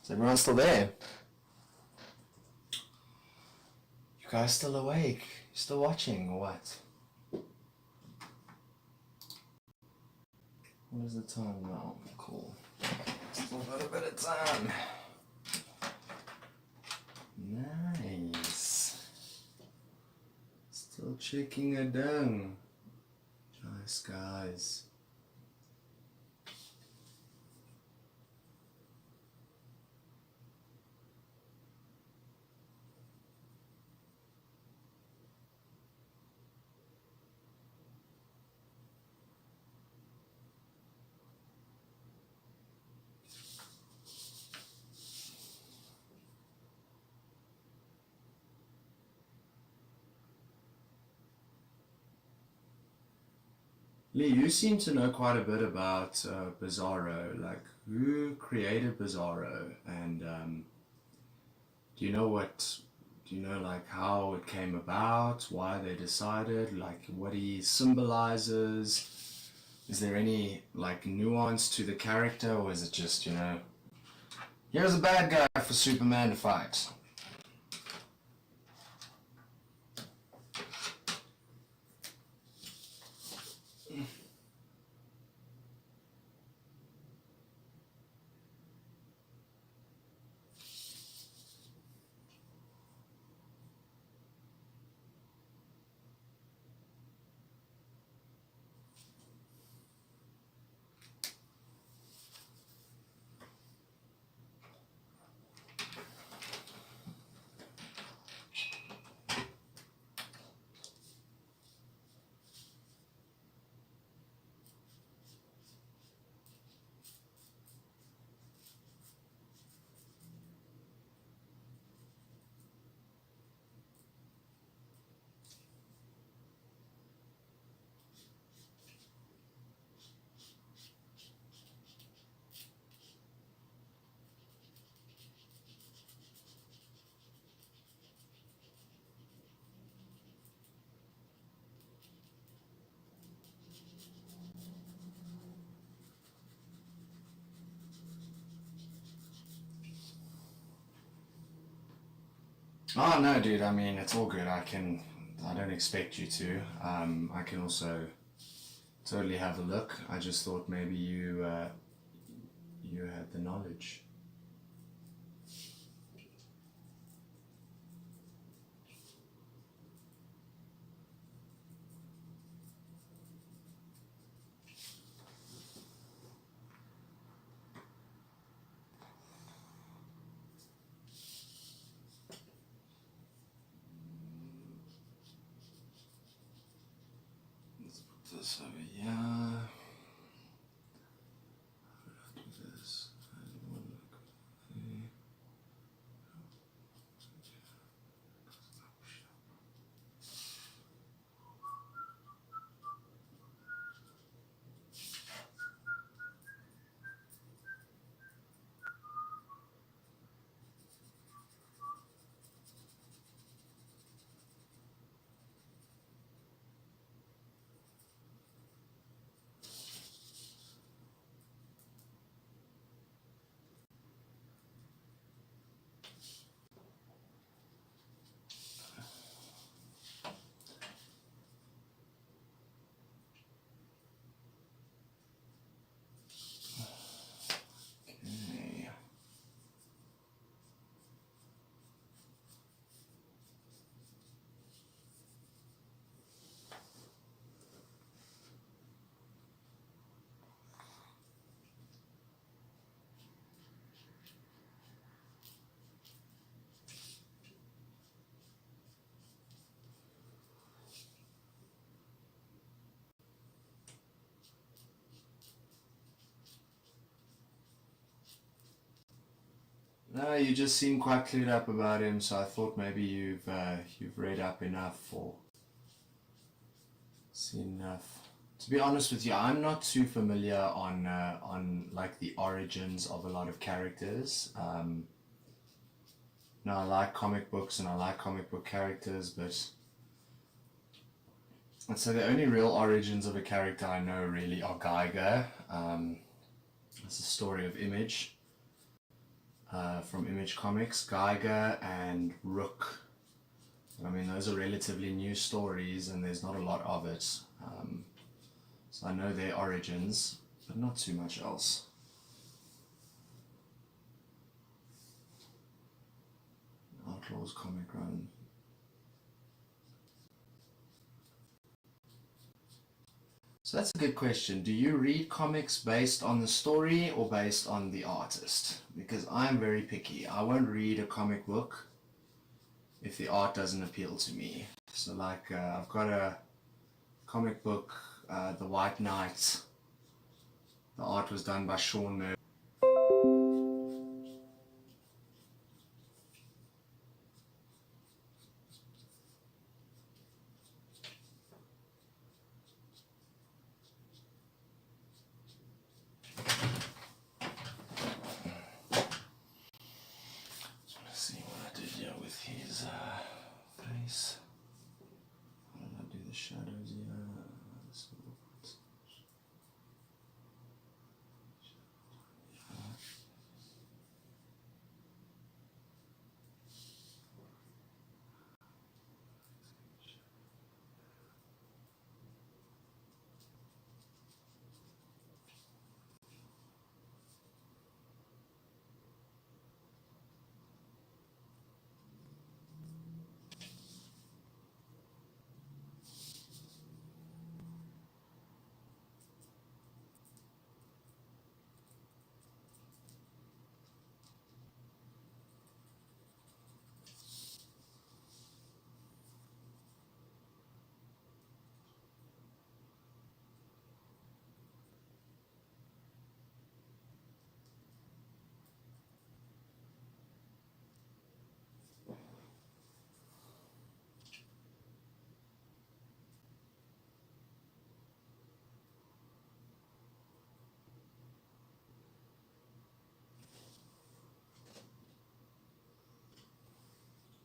[SPEAKER 1] Is everyone still there? You guys still awake? You still watching or what? What is the time now? Cool. Still got a bit of time. Nice. Still checking it down. Nice guys. Lee, you seem to know quite a bit about Bizarro. Like, who created Bizarro, and do you know like how it came about, why they decided, like what he symbolizes? Is there any like nuance to the character, or is it just, here's a bad guy for Superman to fight? Oh no, dude. I mean, it's all good. I don't expect you to. I can also totally have a look. I just thought maybe you had the knowledge. Let's put this over here. Do this. Okay. No, you just seem quite cleared up about him, so I thought maybe you've read up enough or seen enough. To be honest with you, I'm not too familiar on like the origins of a lot of characters. No, I like comic books and I like comic book characters, but I'd say the only real origins of a character I know really are Geiger. It's the story of Image from Image Comics, Geiger and Rook. I mean, those are relatively new stories and there's not a lot of it. So I know their origins, but not too much else. Outlaws comic run. So that's a good question. Do you read comics based on the story or based on the artist? Because I'm very picky. I won't read a comic book if the art doesn't appeal to me. So like I've got a comic book, The White Knight. The art was done by Sean Murphy. Let's see what I did here with his face. How did I do the shadows here?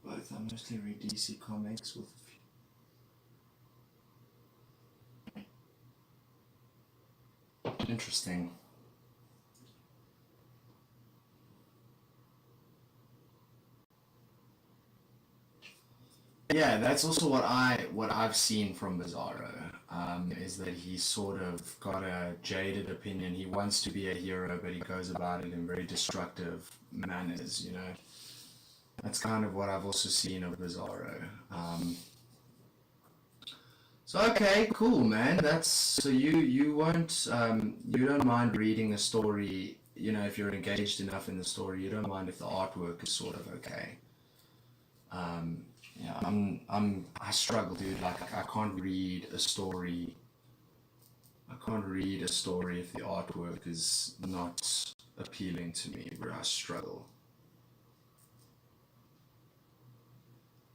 [SPEAKER 1] Both. I mostly read DC comics with a few. Interesting. Yeah, that's also what I've seen from Bizarro. Is that he's sort of got a jaded opinion. He wants to be a hero, but he goes about it in very destructive manners. That's kind of what I've also seen of Bizarro. So okay, cool, man. That's so you won't you don't mind reading a story. If you're engaged enough in the story, you don't mind if the artwork is sort of okay. Yeah, I struggle, dude. Like I can't read a story. I can't read a story if the artwork is not appealing to me, where I struggle.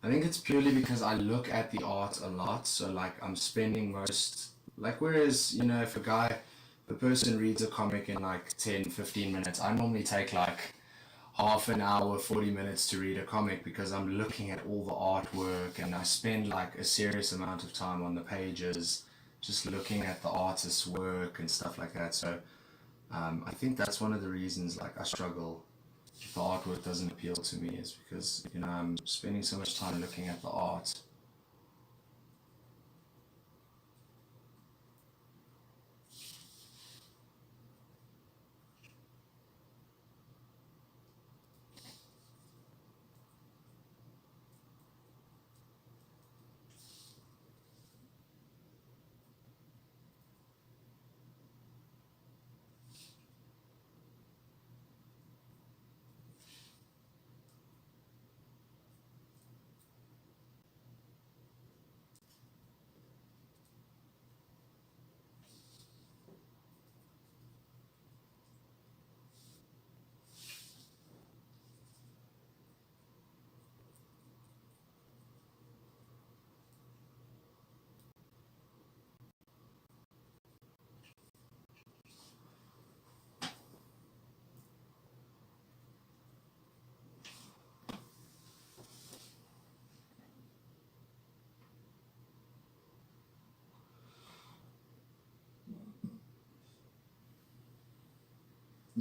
[SPEAKER 1] I think it's purely because I look at the art a lot, so like I'm spending most like whereas, if a person reads a comic in like 10, 15 minutes, I normally take like half an hour, 40 minutes to read a comic because I'm looking at all the artwork and I spend like a serious amount of time on the pages just looking at the artist's work and stuff like that. So I think that's one of the reasons like I struggle if the artwork doesn't appeal to me is because I'm spending so much time looking at the art.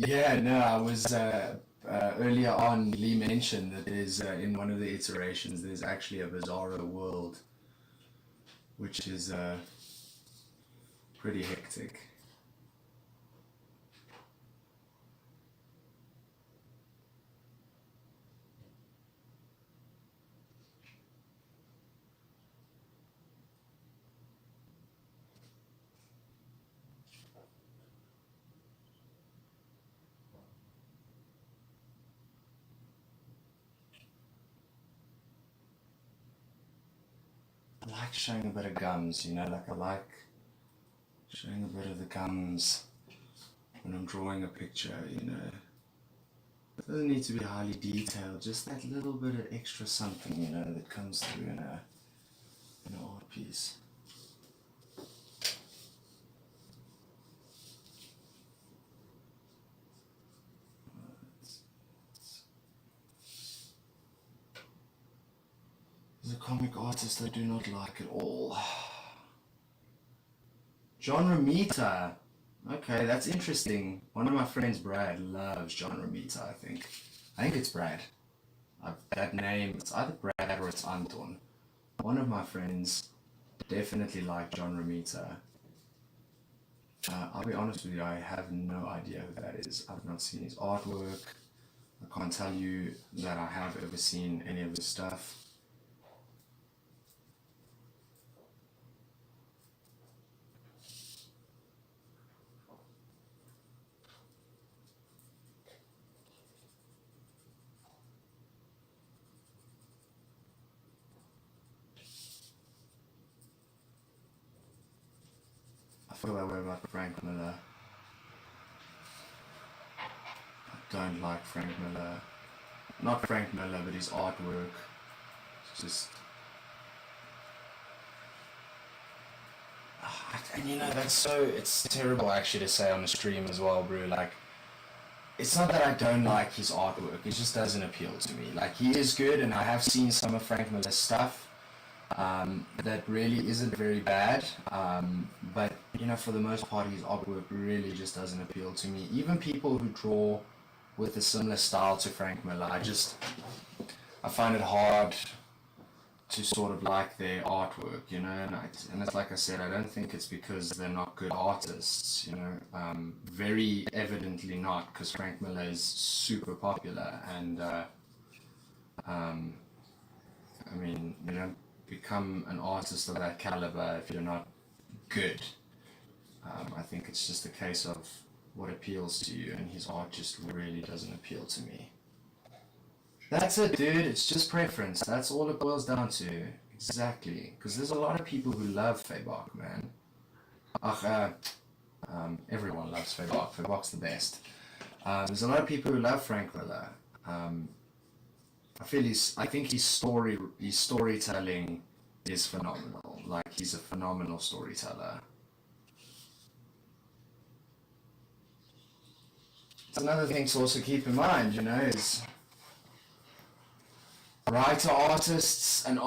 [SPEAKER 1] Yeah, no, I was earlier on. Lee mentioned that there's in one of the iterations there's actually a Bizarro world, which is pretty hectic. I like showing a bit of gums, like I like showing a bit of the gums when I'm drawing a picture. It doesn't need to be highly detailed, just that little bit of extra something, that comes through in an art piece. There's a comic artist I do not like at all. John Romita. Okay, that's interesting. One of my friends, Brad, loves John Romita, I think. I think it's Brad. That name, it's either Brad or it's Anton. One of my friends definitely like John Romita. I'll be honest with you, I have no idea who that is. I've not seen his artwork. I can't tell you that I have ever seen any of his stuff. I feel that way about Frank Miller. I don't like Frank Miller. Not Frank Miller, but his artwork. It's just. And it's terrible actually to say on the stream as well, bro. Like, it's not that I don't like his artwork, it just doesn't appeal to me. Like, he is good, and I have seen some of Frank Miller's stuff that really isn't very bad. But, for the most part, his artwork really just doesn't appeal to me. Even people who draw with a similar style to Frank Miller, I find it hard to sort of like their artwork, you know, and it's like I said, I don't think it's because they're not good artists, you know, very evidently not, because Frank Miller is super popular, and I mean, you don't become an artist of that caliber if you're not good. I think it's just a case of what appeals to you, and his art just really doesn't appeal to me. That's it, dude. It's just preference. That's all it boils down to. Exactly. Because there's a lot of people who love Fabok, man. Everyone loves Fabok. Fabok's the best. There's a lot of people who love Frank Miller. I think his storytelling is phenomenal. Like, he's a phenomenal storyteller. It's another thing to also keep in mind, you know, is writer artists and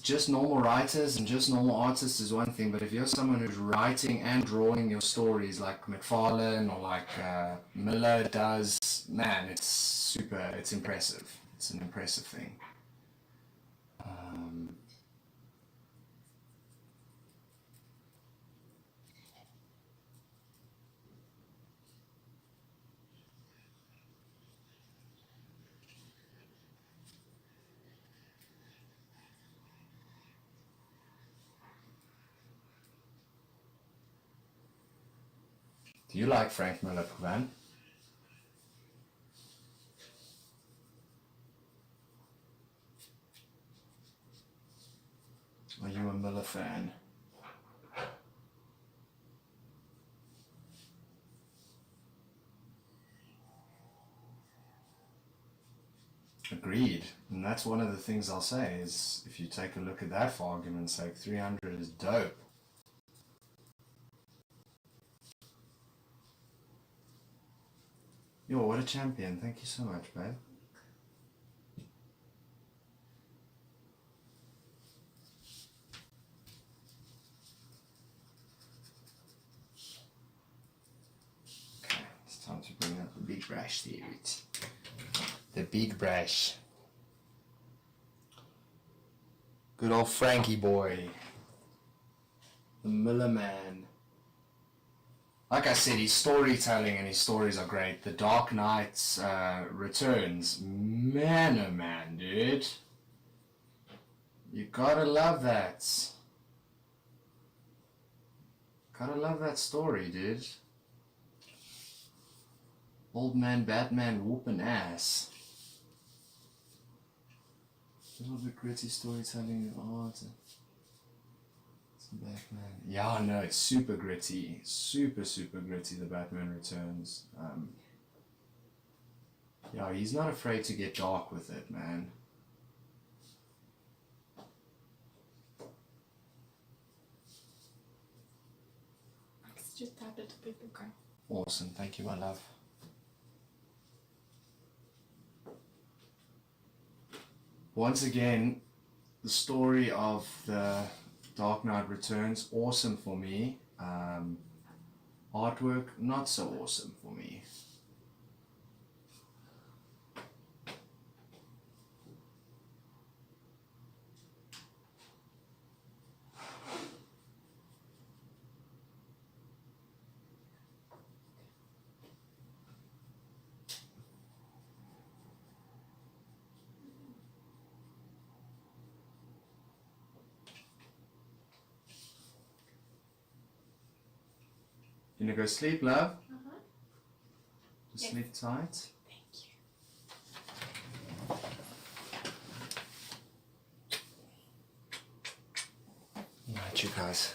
[SPEAKER 1] just normal writers and just normal artists is one thing, but if you're someone who's writing and drawing your stories like McFarlane or like Miller does, man, it's impressive. It's an impressive thing. Do you like Frank Miller, Pavan? Are you a Miller fan? Agreed. And that's one of the things I'll say is if you take a look at that for argument's sake, 300 is dope. Yo, what a champion. Thank you so much, babe. Okay, it's time to bring up the big brush, dude. The big brush. Good old Frankie boy. The Miller man. Like I said, his storytelling and his stories are great. The Dark Knight's Returns. Man, oh man, dude. You gotta love that. Gotta love that story, dude. Old man Batman whooping ass. Little bit gritty storytelling and art. Batman. Yeah, no, it's super gritty. Super, super gritty, the Batman Returns. Yeah, he's not afraid to get dark with it, man.
[SPEAKER 2] Max just tapped it to people, okay?
[SPEAKER 1] Awesome, thank you, my love. Once again, the story of the Dark Knight Returns, awesome for me. Artwork, not so awesome for me. You gonna go sleep, love? Just sleep tight.
[SPEAKER 2] Thank you.
[SPEAKER 1] Alright, you guys.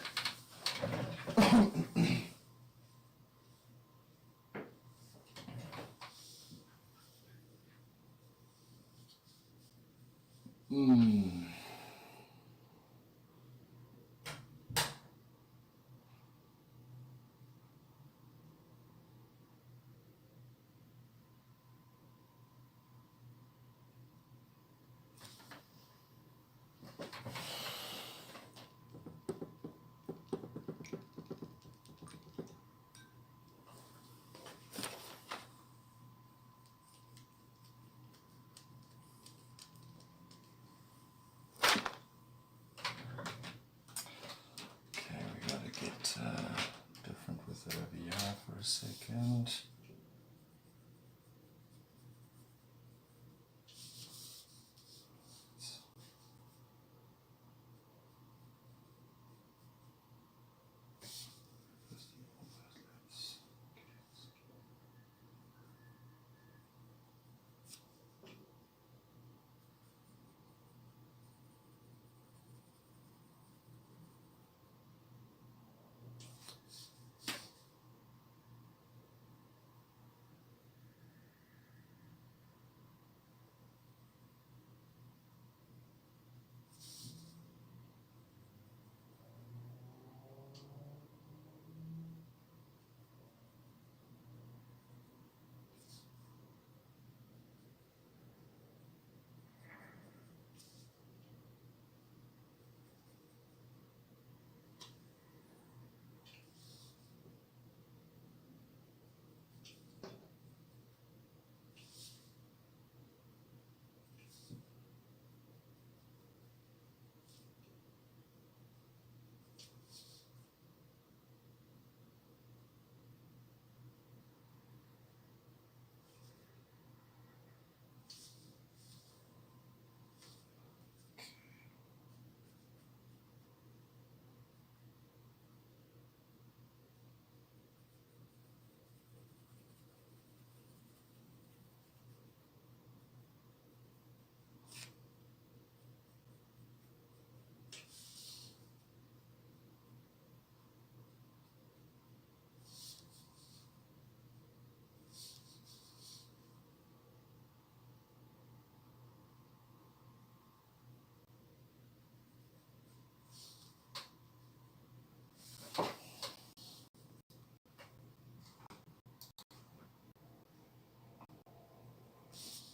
[SPEAKER 1] second.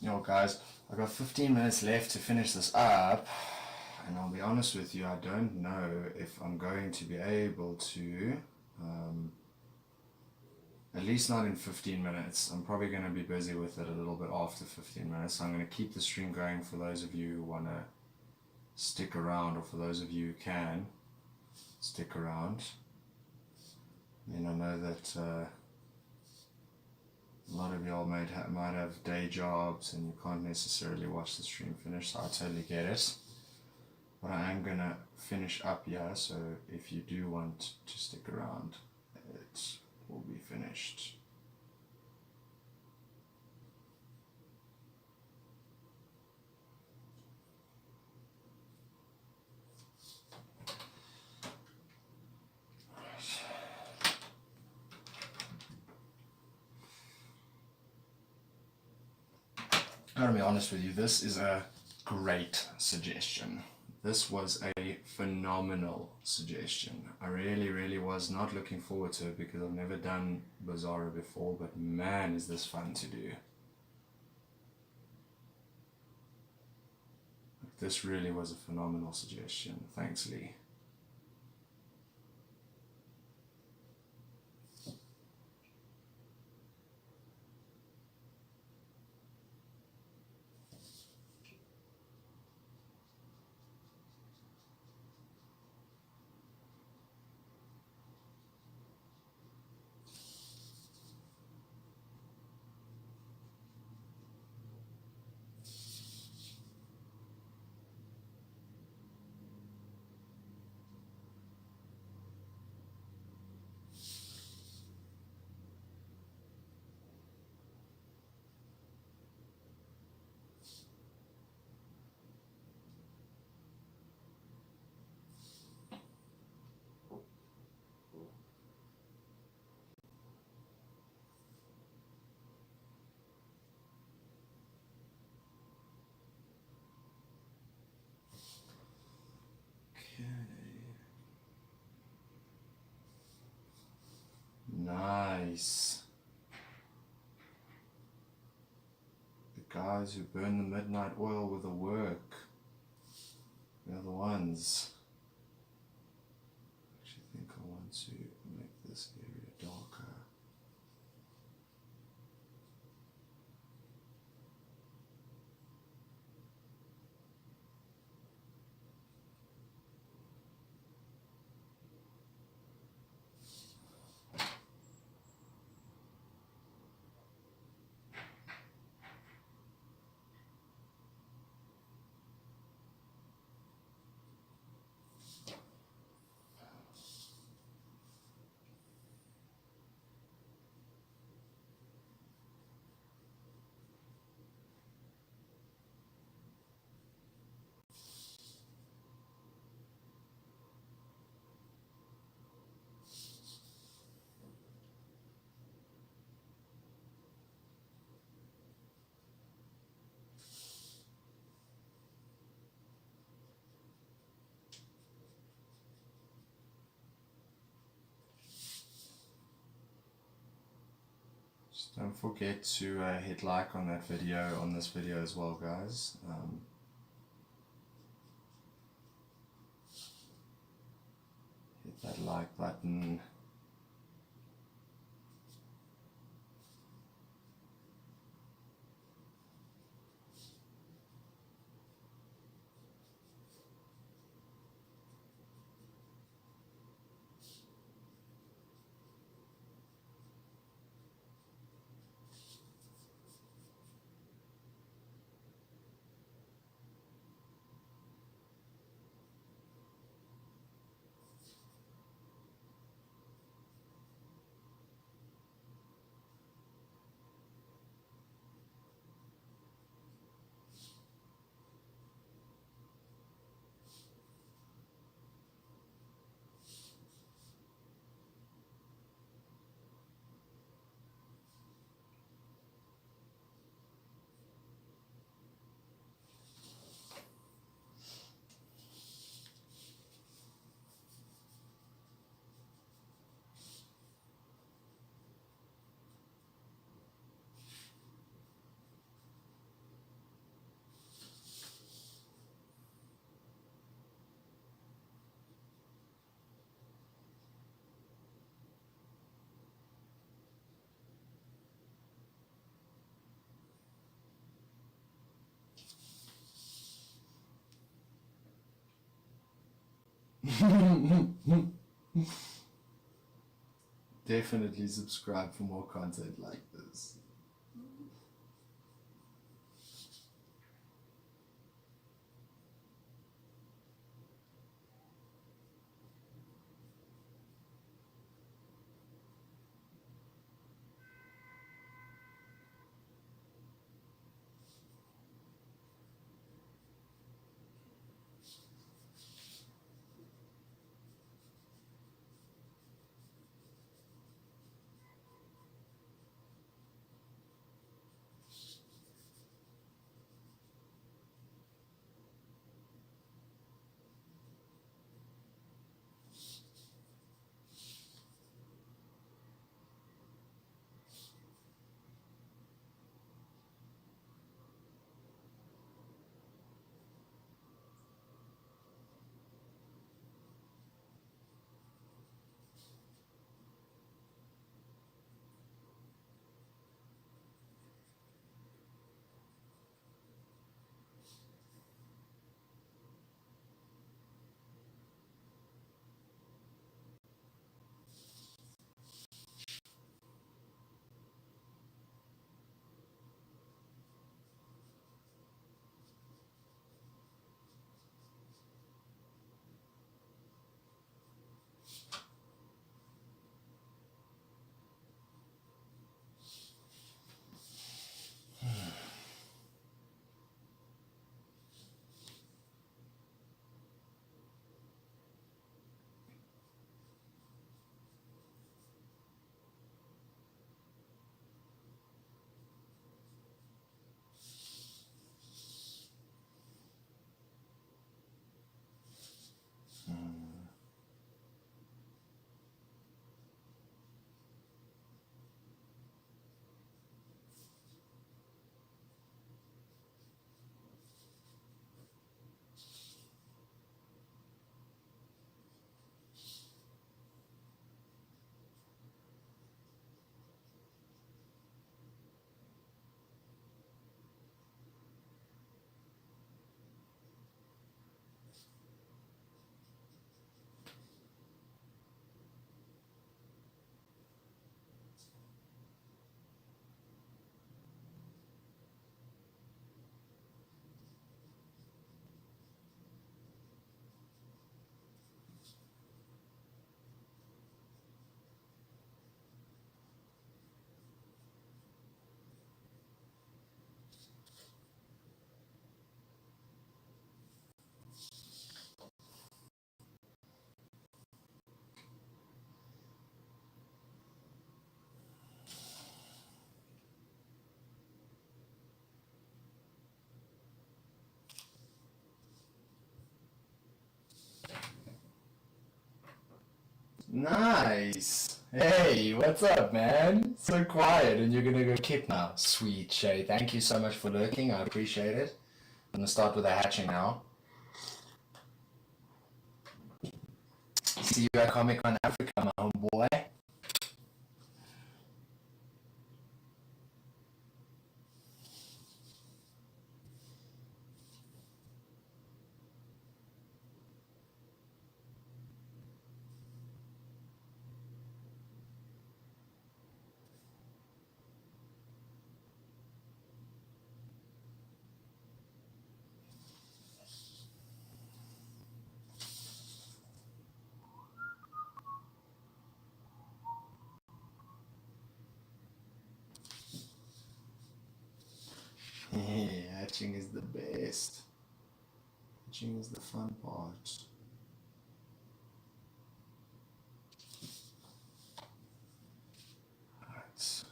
[SPEAKER 1] Yo guys, I've got 15 minutes left to finish this up, and I'll be honest with you, I don't know if I'm going to be able to, at least not in 15 minutes. I'm probably going to be busy with it a little bit after 15 minutes, so I'm going to keep the stream going for those of you who want to stick around, or for those of you who can stick around. I know that a lot of y'all might have day jobs and you can't necessarily watch the stream finish, so I totally get it. But I am gonna finish up here, so if you do want to stick around, it will be finished. I'm gonna be honest with you, this is a great suggestion. This was a phenomenal suggestion. I really was not looking forward to it because I've never done Bizarro before, but man is this fun to do. This really was a phenomenal suggestion. Thanks, Lee. Nice. The guys who burn the midnight oil with the work, they're the ones. I actually think I want to make this area darker. Don't forget to hit like on that video, on this video as well, guys. Hit that like button. Definitely subscribe for more content like this. Nice. Hey, what's up, man? So quiet, and you're gonna go kip now. Sweet Shay, thank you so much for lurking. I appreciate it. I'm gonna start with a hatching now. See you at Comic Con Africa, my homeboy. Yeah, hatching is the best. Hatching is the fun part. Right.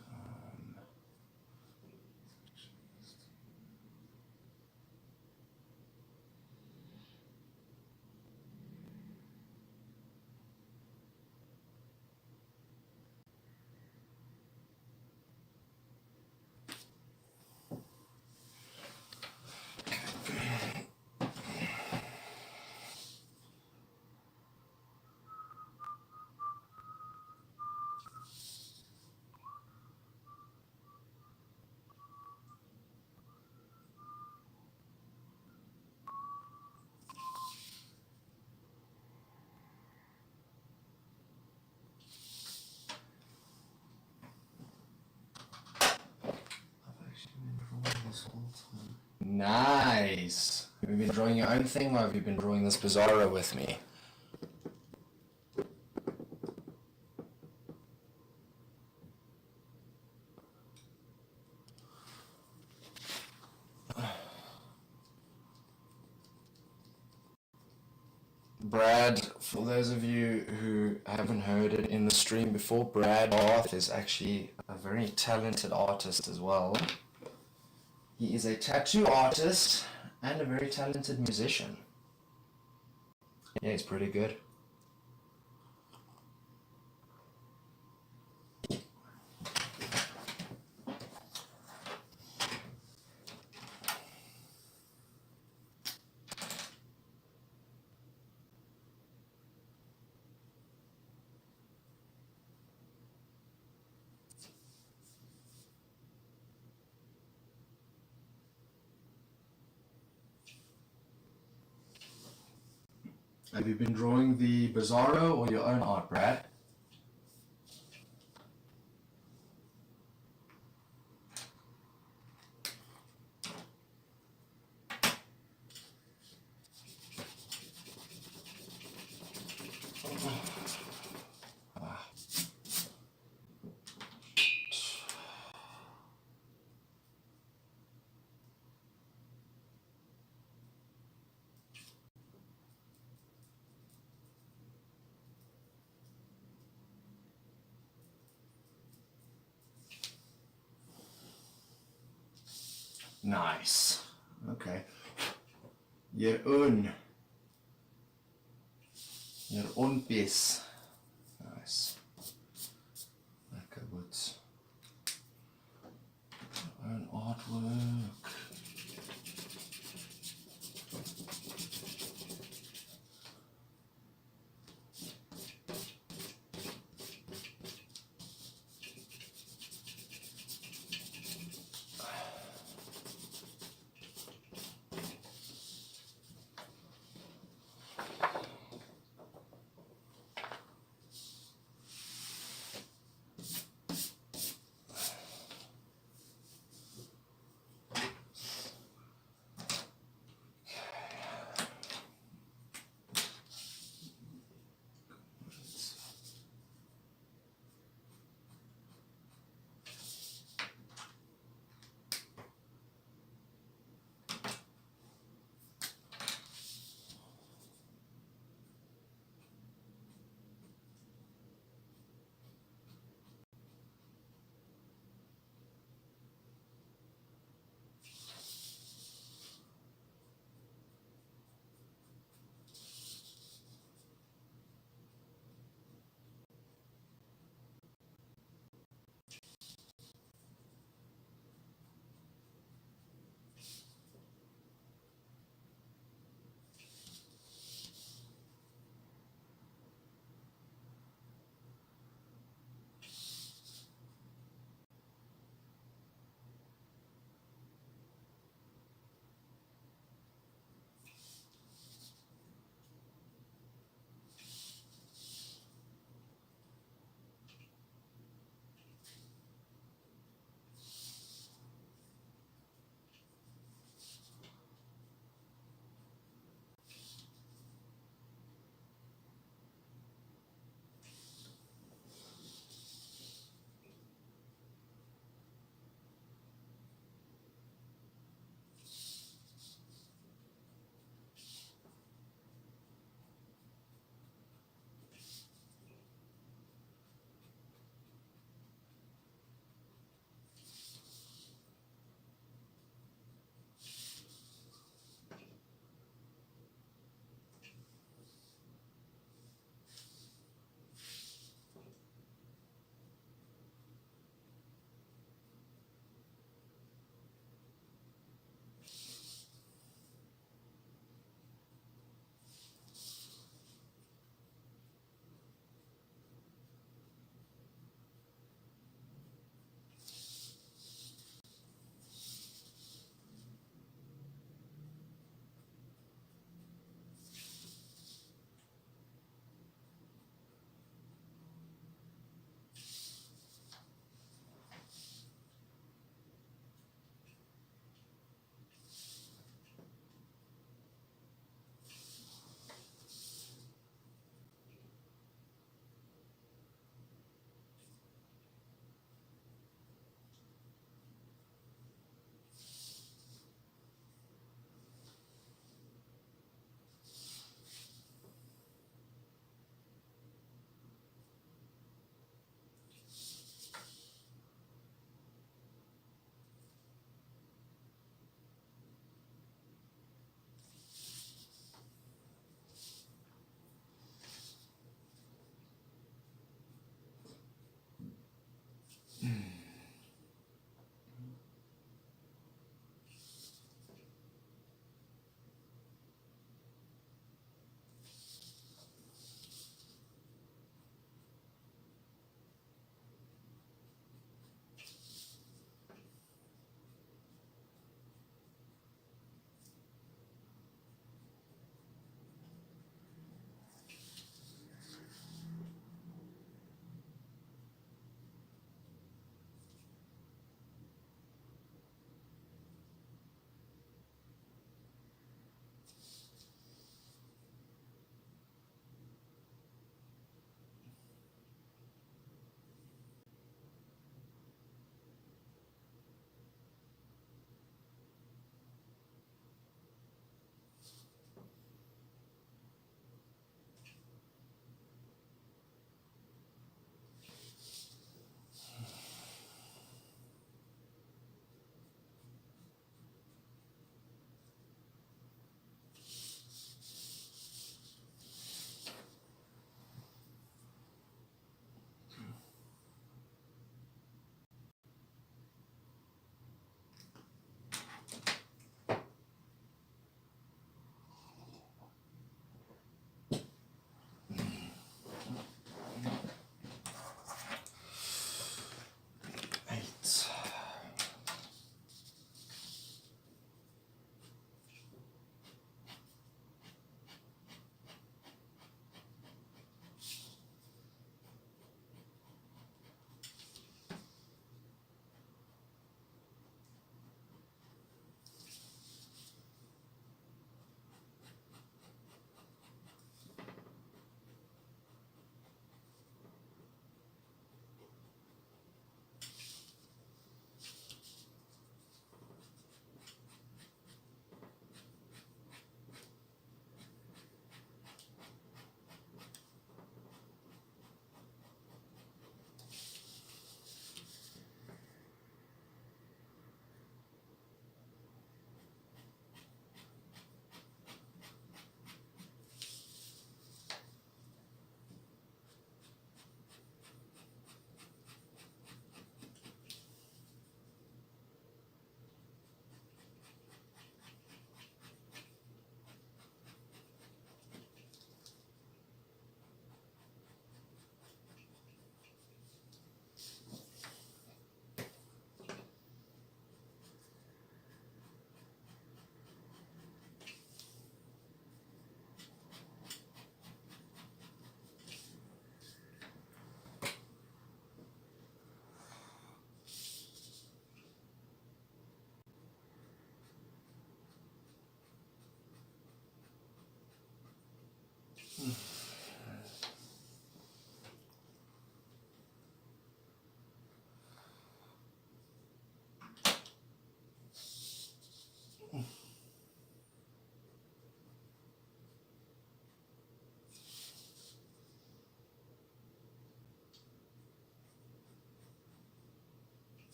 [SPEAKER 1] I've actually been drawing this whole time. Nice. Have you been drawing your own thing, or have you been drawing this Bizarro with me? Brad, for those of you who haven't heard it in the stream before, Brad Barth is actually a very talented artist as well. He is a tattoo artist and a very talented musician. Yeah, he's pretty good. Have you been drawing the Bizarro or your own art, Brad? Nice. Okay. Your own piece. Nice. Lekker goed. Your own artwork.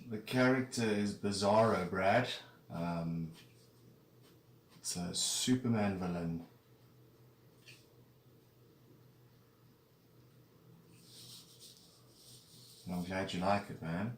[SPEAKER 1] The character is Bizarro, Brad. It's a Superman villain. And I'm glad you like it, man.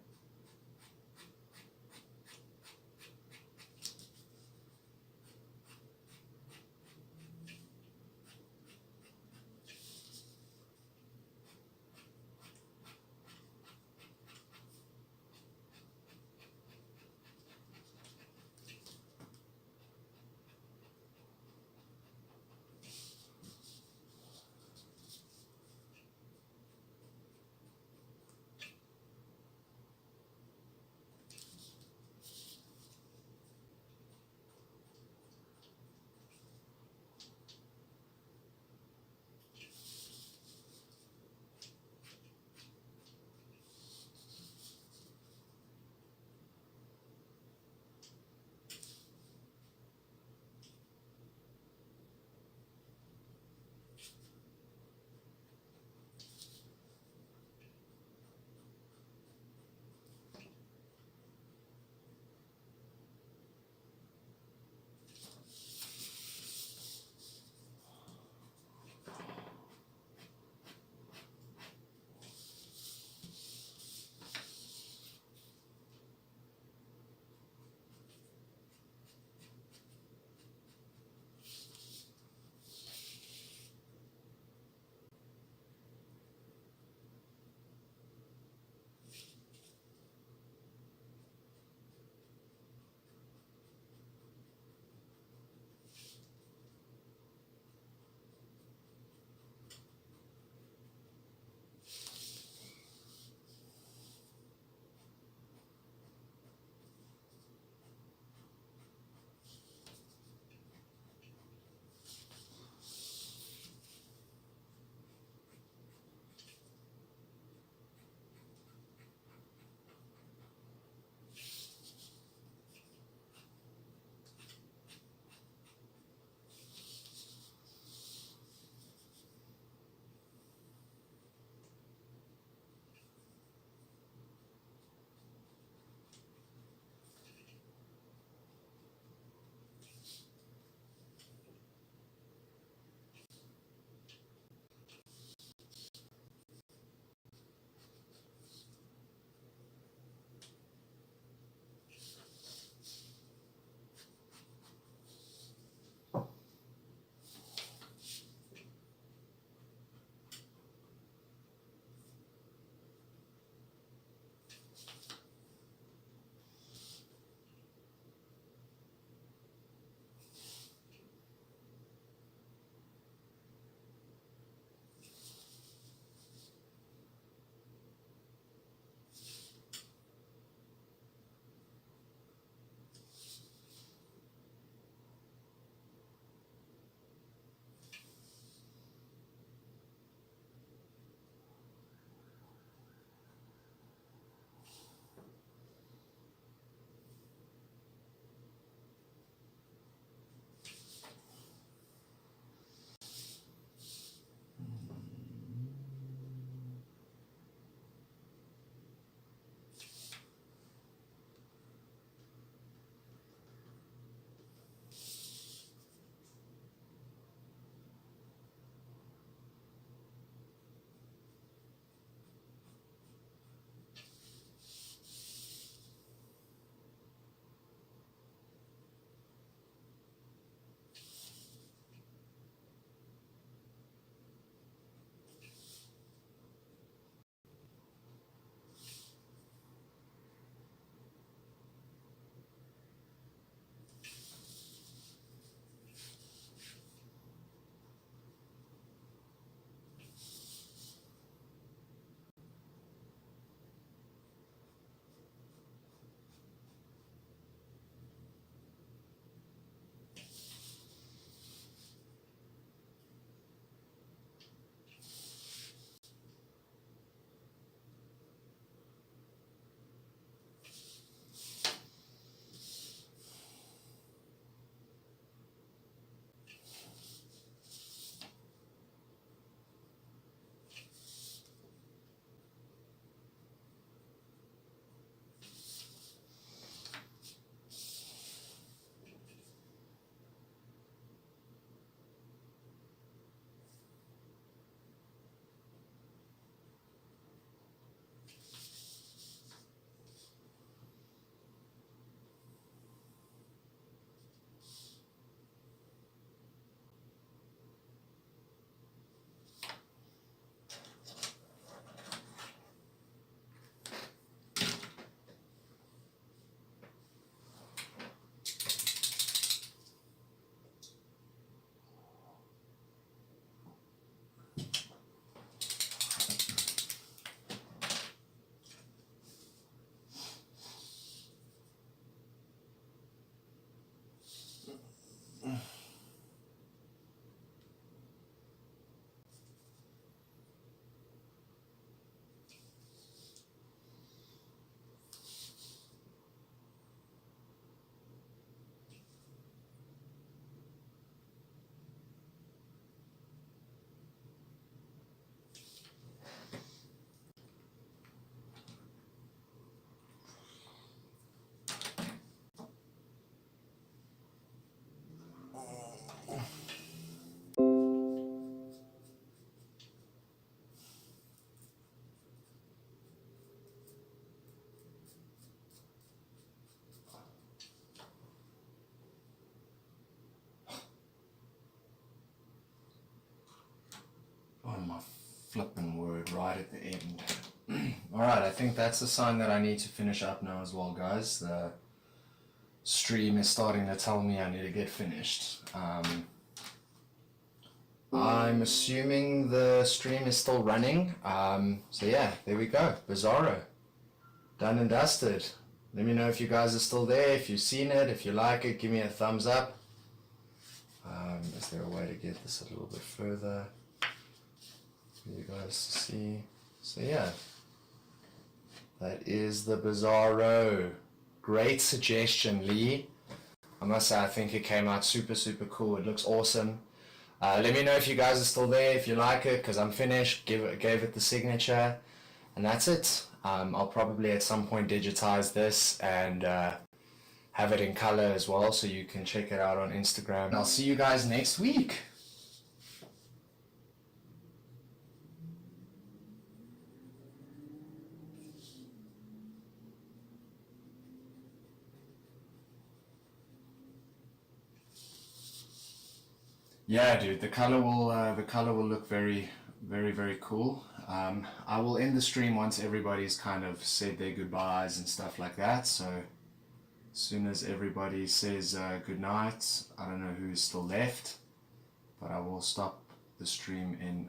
[SPEAKER 1] flippin' word right at the end. Alright, I think that's the sign that I need to finish up now as well, guys. The stream is starting to tell me I need to get finished. I'm assuming the stream is still running. So yeah, there we go. Bizarro. Done and dusted. Let me know if you guys are still there, if you've seen it, if you like it, give me a thumbs up. Is there a way to get this a little bit further for you guys to see? So yeah, that is the Bizarro. Great suggestion, Lee. I must say, I think it came out super, super cool. It looks awesome. Let me know if you guys are still there, if you like it, because I'm finished. Gave it the signature, and that's it. I'll probably at some point digitize this and have it in color as well, so you can check it out on Instagram. And I'll see you guys next week. Yeah, dude, the color will look very, very, very cool. I will end the stream once everybody's kind of said their goodbyes and stuff like that. So as soon as everybody says good night, I don't know who's still left, but I will stop the stream in